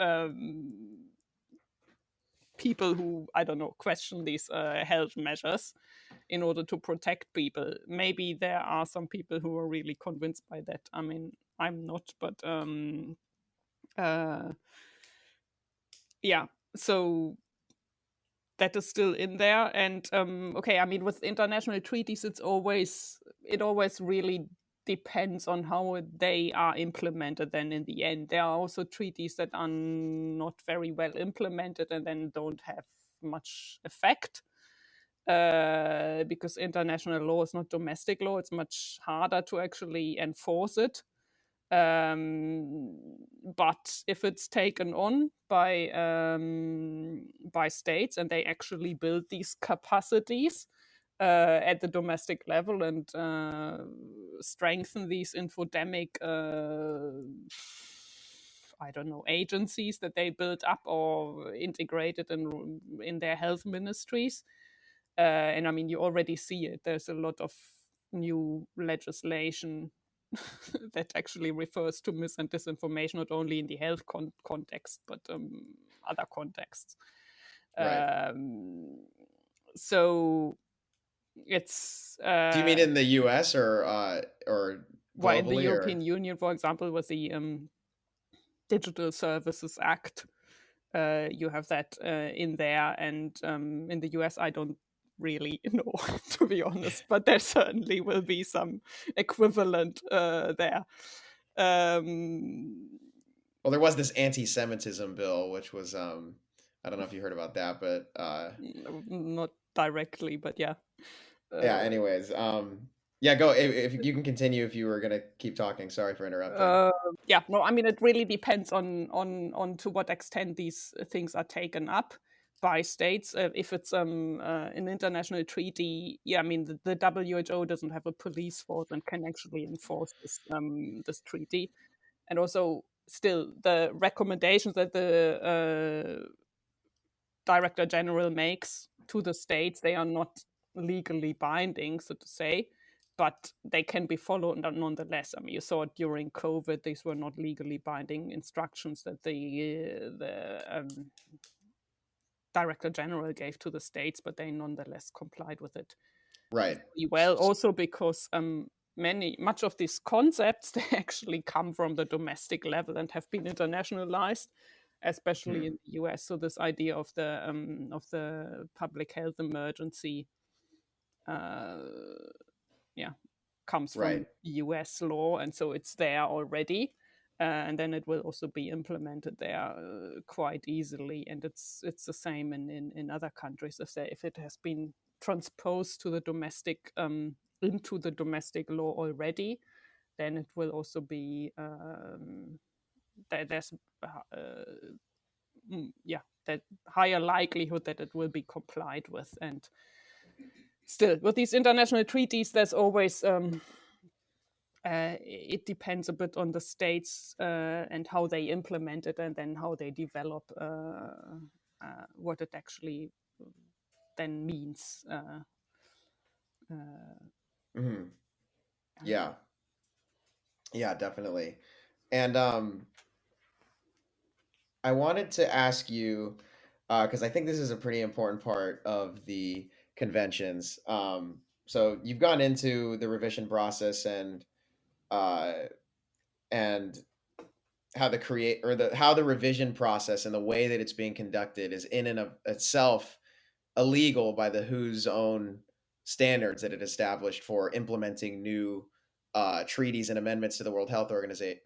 people who, I don't know, question these health measures in order to protect people. Maybe there are some people who are really convinced by that. I mean, I'm not, but yeah. So that is still in there. And okay, I mean, with international treaties, it always really depends on how they are implemented. Then in the end, there are also treaties that are not very well implemented and then don't have much effect, because international law is not domestic law. It's much harder to actually enforce it. But if it's taken on by states, and they actually build these capacities at the domestic level, and strengthen these infodemic, I don't know, agencies that they build up or integrated in their health ministries. And I mean, you already see it. There's a lot of new legislation that actually refers to mis and disinformation, not only in the health context, but other contexts. Right. So it's Do you mean in the U.S. or well, in the globally, European or? Union, for example, with the Digital Services Act, you have that in there, and in the US, I don't really know, to be honest, but there certainly will be some equivalent there. Well, there was this anti-Semitism bill, which was I don't know if you heard about that, but Not directly, but yeah. yeah. Anyways, yeah. Go if you can continue if you were gonna keep talking. Sorry for interrupting. Uh, yeah, no, I mean, it really depends on to what extent these things are taken up by states. If it's an international treaty, yeah, I mean, the WHO doesn't have a police force and can actually enforce this treaty. And also, still, the recommendations that the director general makes to the states, they are not legally binding, so to say, but they can be followed nonetheless. I mean, you saw it during COVID; these were not legally binding instructions that the director general gave to the states, but they nonetheless complied with it Right. pretty well. Also, because much of these concepts they actually come from the domestic level and have been internationalized, especially in the US. So this idea of the public health emergency, uh, yeah, comes Right. from US law, and so it's there already. And then it will also be implemented there quite easily, and it's the same in other countries. If it has been transposed to the domestic into the domestic law already, then it will also be there's yeah, that higher likelihood that it will be complied with. And still, with these international treaties, there's always it depends a bit on the states and how they implement it, and then how they develop what it actually then means. Hmm. Yeah. Yeah. Definitely. And I wanted to ask you because I think this is a pretty important part of the conventions. So you've gone into the revision process uh, and how the create or the how the revision process and the way that it's being conducted is in and of itself illegal by the WHO's own standards that it established for implementing new treaties and amendments to the World Health Organization,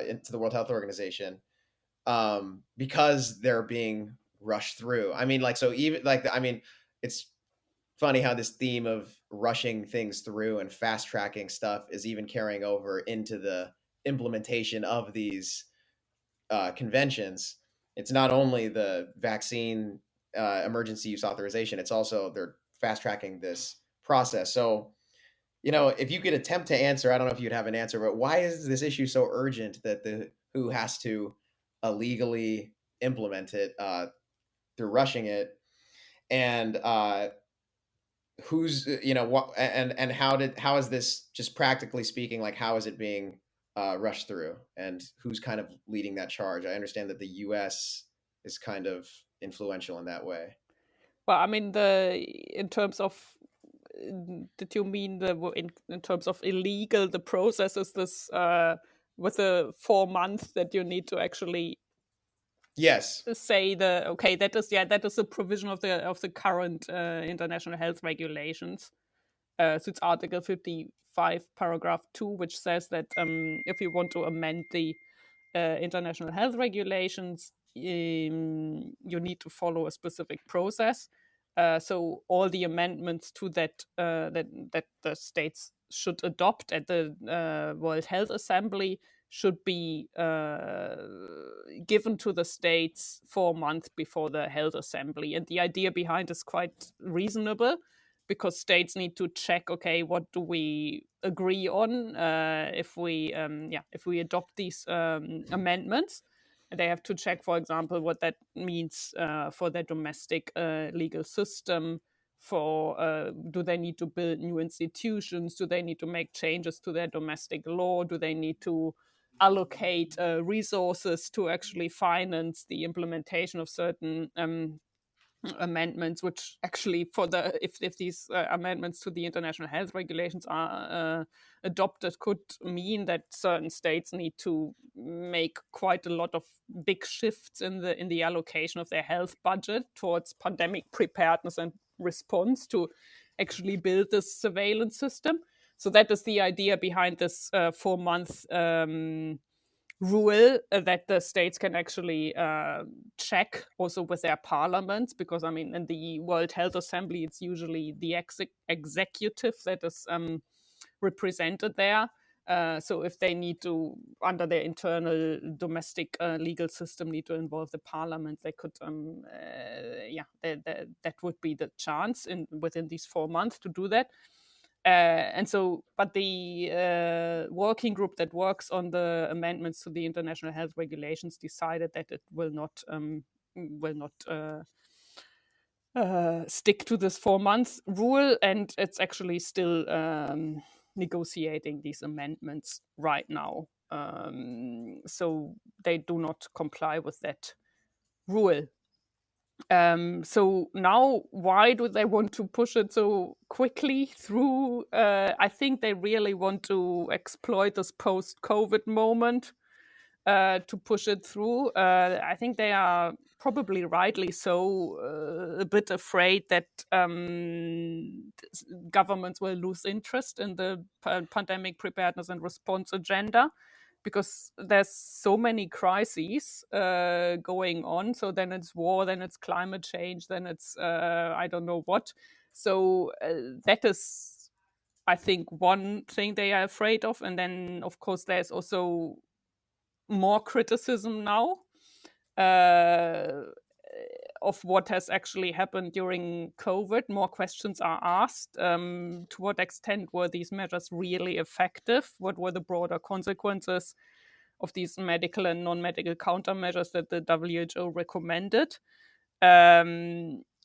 into the World Health Organization, because they're being rushed through. I mean, like, so even like, I mean, it's funny how this theme of rushing things through and fast tracking stuff is even carrying over into the implementation of these conventions. it's not only the vaccine emergency use authorization, it's also they're fast tracking this process. So, if you could attempt to answer, I don't know if you'd have an answer, but why is this issue so urgent that the WHO has to illegally implement it through rushing it? And who's what and how is this, just practically speaking, like how is it being rushed through, and who's kind of leading that charge? I understand that the US is kind of influential in that way. Well, I mean, in terms of, did you mean in terms of illegal, the process is this with the 4 months that you need to actually Yes. say that is a provision of the current international health regulations. So it's Article 55, paragraph 2, which says that if you want to amend the international health regulations, you need to follow a specific process. So all the amendments to that the states should adopt at the World Health Assembly should be given to the states 4 months before the Health Assembly. And the idea behind is quite reasonable, because states need to check, okay, what do we agree on if we adopt these amendments. And they have to check, for example, what that means for their domestic legal system. Do they need to build new institutions? Do they need to make changes to their domestic law? Do they need to allocate resources to actually finance the implementation of certain amendments, which actually, if these amendments to the international health regulations are adopted, could mean that certain states need to make quite a lot of big shifts in the allocation of their health budget towards pandemic preparedness and response to actually build this surveillance system. So that is the idea behind this 4 month rule, that the states can actually check also with their parliaments, because I mean, in the World Health Assembly, it's usually the executive that is represented there. So if they need to, under their internal domestic legal system, need to involve the parliament, they could, that would be the chance within these 4 months to do that. But the working group that works on the amendments to the international health regulations decided that it will not stick to this 4 months rule, and it's actually still negotiating these amendments right now. So they do not comply with that rule. So now, why do they want to push it so quickly through? I think they really want to exploit this post-COVID moment to push it through. I think they are probably rightly so a bit afraid that governments will lose interest in the pandemic preparedness and response agenda, because there's so many crises going on. So then it's war, then it's climate change, then it's I don't know what. So that is, I think, one thing they are afraid of. And then, of course, there's also more criticism now of what has actually happened during COVID. More questions are asked. To what extent were these measures really effective? What were the broader consequences of these medical and non-medical countermeasures that the WHO recommended? There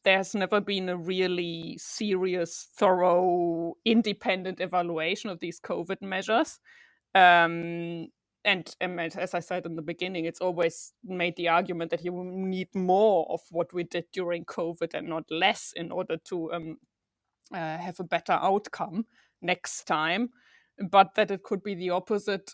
has never been a really serious, thorough, independent evaluation of these COVID measures. And as I said in the beginning, it's always made the argument that you need more of what we did during COVID and not less, in order to have a better outcome next time. But that it could be the opposite.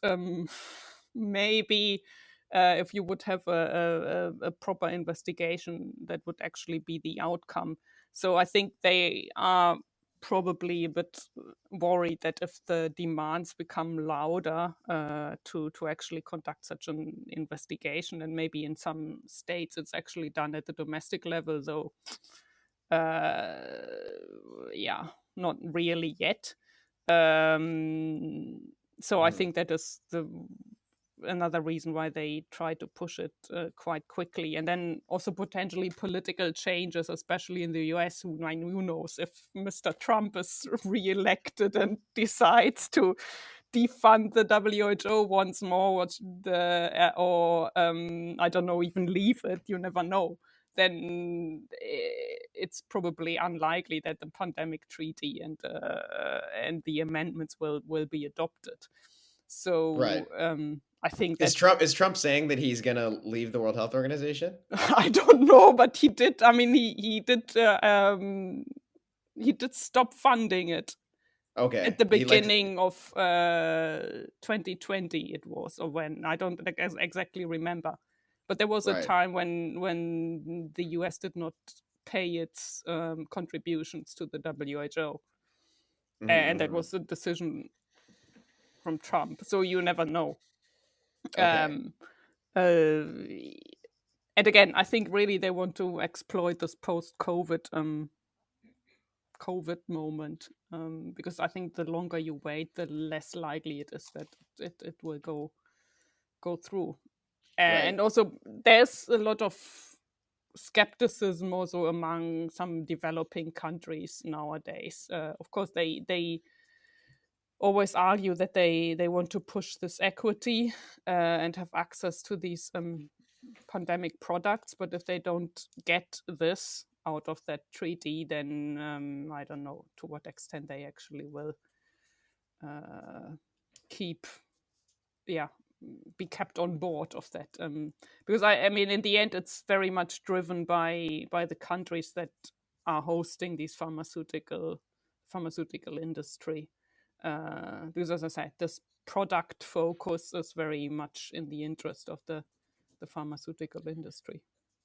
Maybe if you would have a proper investigation, that would actually be the outcome. So I think they are probably a bit worried that if the demands become louder to actually conduct such an investigation, and maybe in some states it's actually done at the domestic level, though not really yet. So I think that is another reason why they try to push it quite quickly. And then also potentially political changes, especially in the US. Who knows if Mr. Trump is re-elected and decides to defund the WHO once more, or I don't know, even leave it. You never know. Then it's probably unlikely that the pandemic treaty and the amendments will be adopted. Right. So I think Is that Trump saying that he's going to leave the World Health Organization? I don't know, but he did. I mean, he did stop funding it Okay. at the He like beginning of 2020. It was, or when, I don't exactly remember, but there was a right. time when the US did not pay its contributions to the WHO, and that Mm-hmm. was a decision from Trump. So you never know. Okay. Um, uh, and again, I think really they want to exploit this post-COVID COVID moment, because I think the longer you wait, the less likely it is that it will go through. Right. And also, there's a lot of skepticism also among some developing countries nowadays. Of course, they always argue that they want to push this equity and have access to these pandemic products, but if they don't get this out of that treaty, then I don't know to what extent they actually will keep, be kept on board of that. Because I mean, in the end, it's very much driven by the countries that are hosting these pharmaceutical industry. Because as I said, this product focus is very much in the interest of the pharmaceutical industry.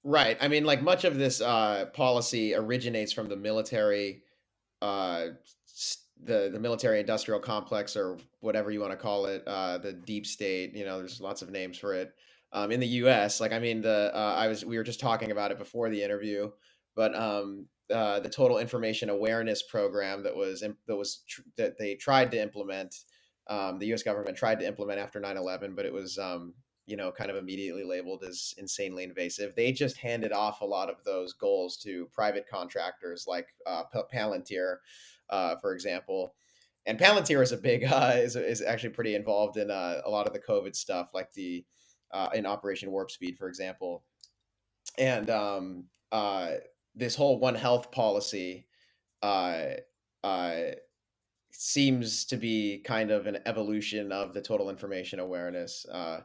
Right. I mean, like much of this policy originates from the military, uh, the military industrial complex, or whatever you want to call it, the deep state. You know, there's lots of names for it. In the U.S., like I mean, we were just talking about it before the interview, but the Total Information Awareness Program that they tried to implement, the U.S. government tried to implement after 9/11, but it was kind of immediately labeled as insanely invasive. They just handed off a lot of those goals to private contractors like Palantir, for example. And Palantir is a big is actually pretty involved in a lot of the COVID stuff, like the in Operation Warp Speed, for example. And this whole One Health policy uh, uh, seems to be kind of an evolution of the total information awareness. Uh,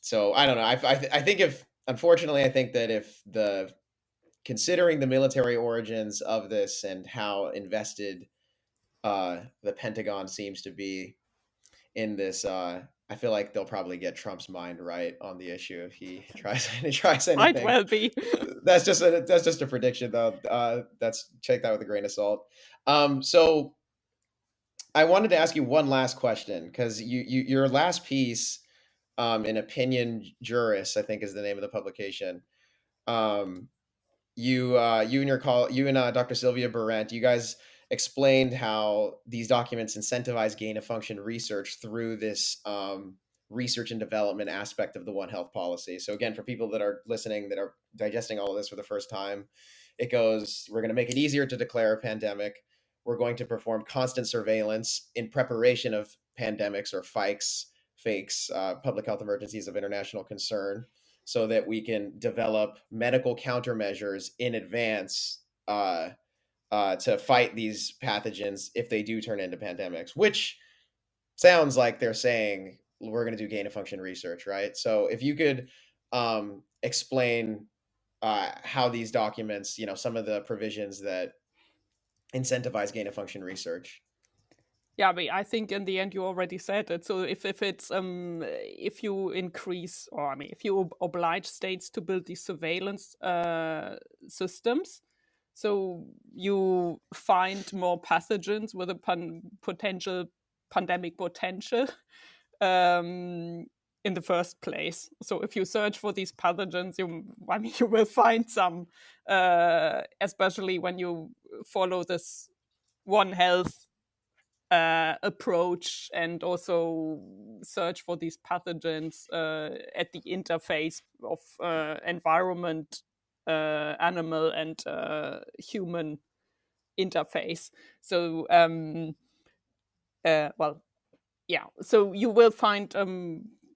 so I don't know. I think if unfortunately, I think that if the considering the military origins of this and how invested the Pentagon seems to be in this, I feel like they'll probably get Trump's mind right on the issue if he tries Might anything. well be. That's just a prediction, though. That's take that with a grain of salt. So I wanted to ask you one last question because your last piece, in Opinion Juris, I think is the name of the publication. Um, you and Dr. Sylvia Berendt, you guys explained how these documents incentivize gain of function research through this research and development aspect of the One Health policy. So again, for people that are listening that are digesting all of this for the first time, it goes: we're going to make it easier to declare a pandemic. We're going to perform constant surveillance in preparation of pandemics or fakes, public health emergencies of international concern, so that we can develop medical countermeasures in advance to fight these pathogens if they do turn into pandemics, which sounds like they're saying we're going to do gain of function research, right? So if you could explain how these documents, some of the provisions that incentivize gain of function research. Yeah, but I think in the end you already said it. So if it's if you increase, or I mean if you oblige states to build these surveillance systems, so you find more pathogens with a potential pandemic potential in the first place. So if you search for these pathogens, you will find some, especially when you follow this One Health approach and also search for these pathogens at the interface of environment, animal, and human interface. So, so you will find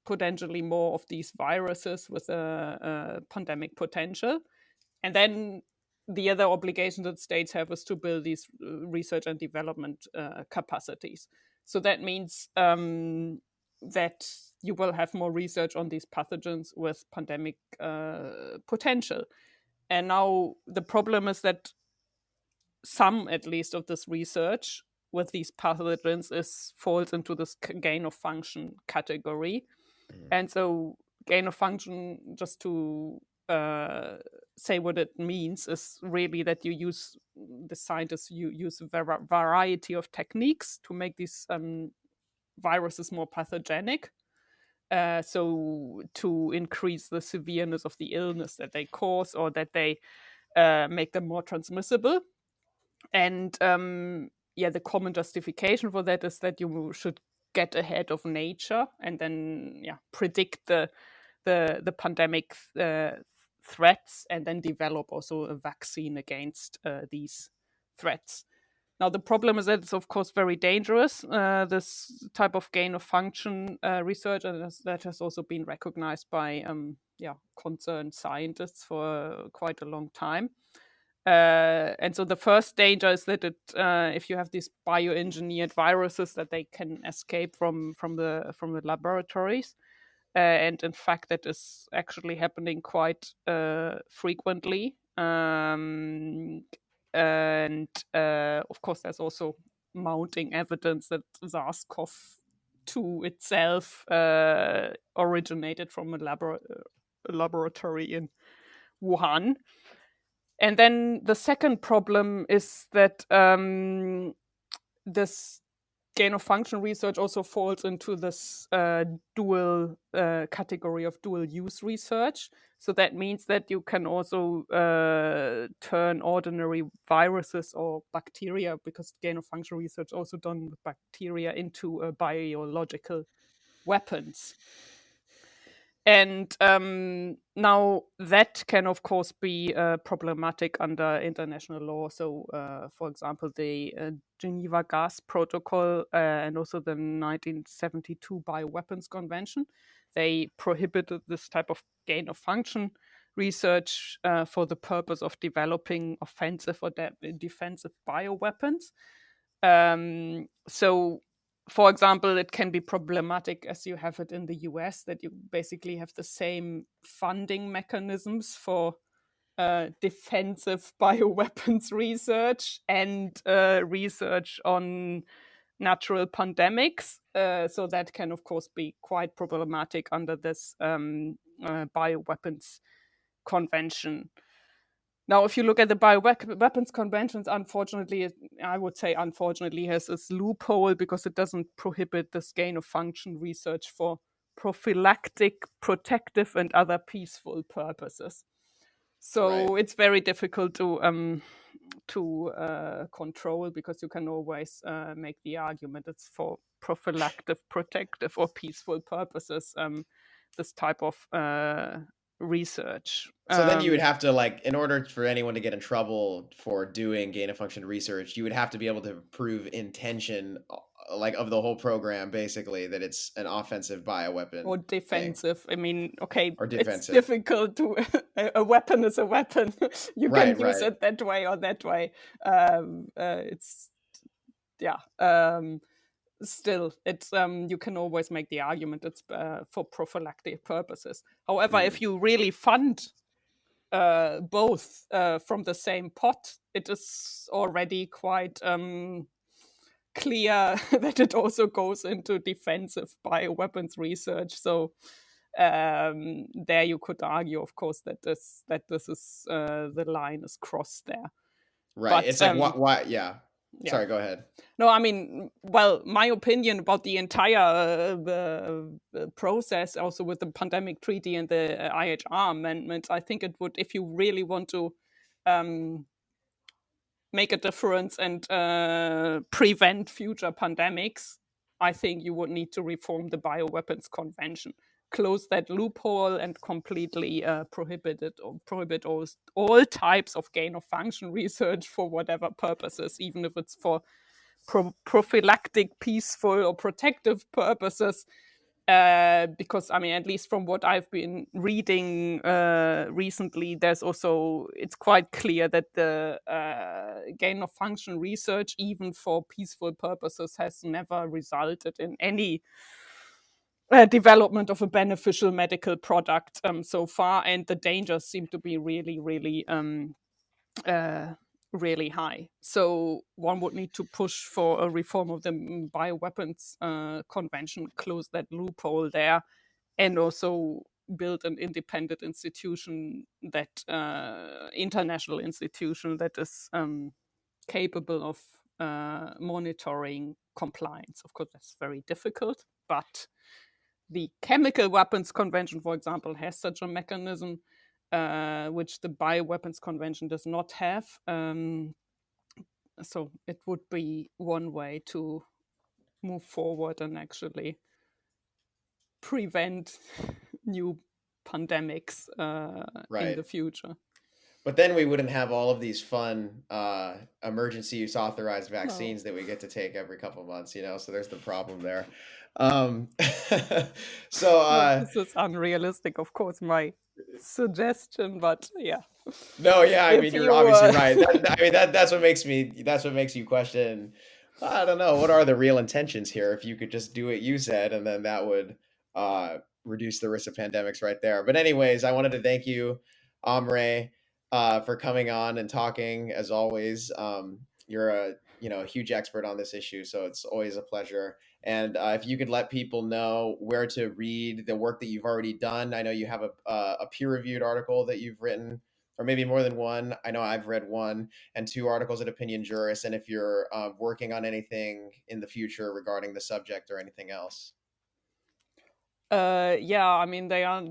potentially more of these viruses with a pandemic potential. And then the other obligation that states have is to build these research and development capacities. So that means that you will have more research on these pathogens with pandemic potential. And now the problem is that some, at least, of this research with these pathogens falls into this gain of function category. And so gain of function, just to say what it means, is really that the scientists use a variety of techniques to make these viruses more pathogenic. So to increase the severeness of the illness that they cause, or that they make them more transmissible. And the common justification for that is that you should get ahead of nature and then predict the pandemic threats, and then develop also a vaccine against these threats. Now, the problem is that it's, of course, very dangerous, this type of gain of function research, and that has also been recognized by concerned scientists for quite a long time. And so the first danger is that if you have these bioengineered viruses, that they can escape from the laboratories. And in fact, that is actually happening quite frequently. And of course, there's also mounting evidence that SARS-CoV-2 itself originated from a laboratory in Wuhan. And then the second problem is that this gain of function research also falls into this dual category of dual use research. So that means that you can also turn ordinary viruses or bacteria, because gain of function research also done with bacteria, into biological weapons. And now that can, of course, be problematic under international law. So, for example, the Geneva Gas Protocol and also the 1972 Bioweapons Convention, they prohibited this type of gain of function research for the purpose of developing offensive or defensive bioweapons. So, for example, it can be problematic, as you have it in the US, that you basically have the same funding mechanisms for defensive bioweapons research and research on natural pandemics. So that can, of course, be quite problematic under this bioweapons convention. Now, if you look at the bioweapons conventions, unfortunately, I would say unfortunately, has this loophole, because it doesn't prohibit this gain of function research for prophylactic, protective, and other peaceful purposes. So It's very difficult to control, because you can always make the argument it's for prophylactic, protective, or peaceful purposes, this type of research. So then you would have to, like, in order for anyone to get in trouble for doing gain of function research, you would have to be able to prove intention, like, of the whole program, basically, that it's an offensive bioweapon or defensive thing. I mean, okay, or defensive. It's difficult to a weapon is a weapon. You can use it that way or that way. Still, it's you can always make the argument it's for prophylactic purposes. However, if you really fund both from the same pot, it is already quite clear that it also goes into defensive bioweapons research. So there you could argue, of course, that this is the line is crossed there. Right. But it's like why? Yeah. Sorry, go ahead. No, I mean, well, my opinion about the entire process, also with the pandemic treaty and the IHR amendments, I think it would, if you really want to make a difference and prevent future pandemics, I think you would need to reform the Bioweapons Convention, close that loophole, and completely prohibit it, or prohibit all types of gain of function research for whatever purposes, even if it's for prophylactic, peaceful, or protective purposes. Because I mean, at least from what I've been reading recently, it's quite clear that the gain of function research, even for peaceful purposes, has never resulted in any development of a beneficial medical product so far, and the dangers seem to be really, really really high. So one would need to push for a reform of the bioweapons convention, close that loophole there, and also build an independent institution, that international institution that is capable of monitoring compliance. Of course, that's very difficult, but the Chemical Weapons Convention, for example, has such a mechanism, which the Bioweapons Convention does not have. So it would be one way to move forward and actually prevent new pandemics in the Right. future. But then we wouldn't have all of these fun emergency use authorized No, vaccines that we get to take every couple months, So there's the problem there. Um, so well, this is unrealistic, of course, my suggestion, but yeah, no, yeah, I if mean you're you obviously right. I mean that's what makes you question. I don't know what are the real intentions here. If you could just do what you said, and then that would reduce the risk of pandemics right there. But anyways, I wanted to thank you, Amrei, for coming on and talking. As always, you're a huge expert on this issue, so it's always a pleasure. And if you could let people know where to read the work that you've already done, I know you have a peer reviewed article that you've written, or maybe more than one. I know I've read one, and two articles at Opinion Juris. And if you're working on anything in the future regarding the subject or anything else. yeah, I mean, they are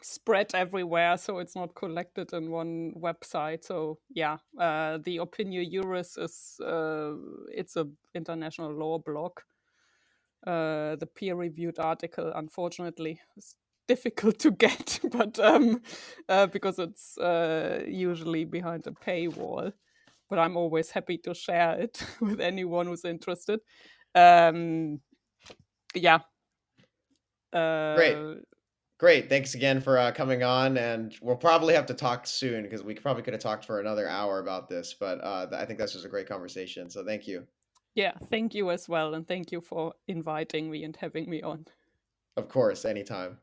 spread everywhere, so it's not collected in one website. So yeah, the Opinion Juris is it's a international law blog. The peer-reviewed article, unfortunately, is difficult to get, but because it's usually behind a paywall. But I'm always happy to share it with anyone who's interested. Um, yeah. Great. Uh, Great. Thanks again for coming on. And we'll probably have to talk soon because we probably could have talked for another hour about this. But I think this was a great conversation. So thank you. yeah, thank you as well. And thank you for inviting me and having me on. Of course, anytime.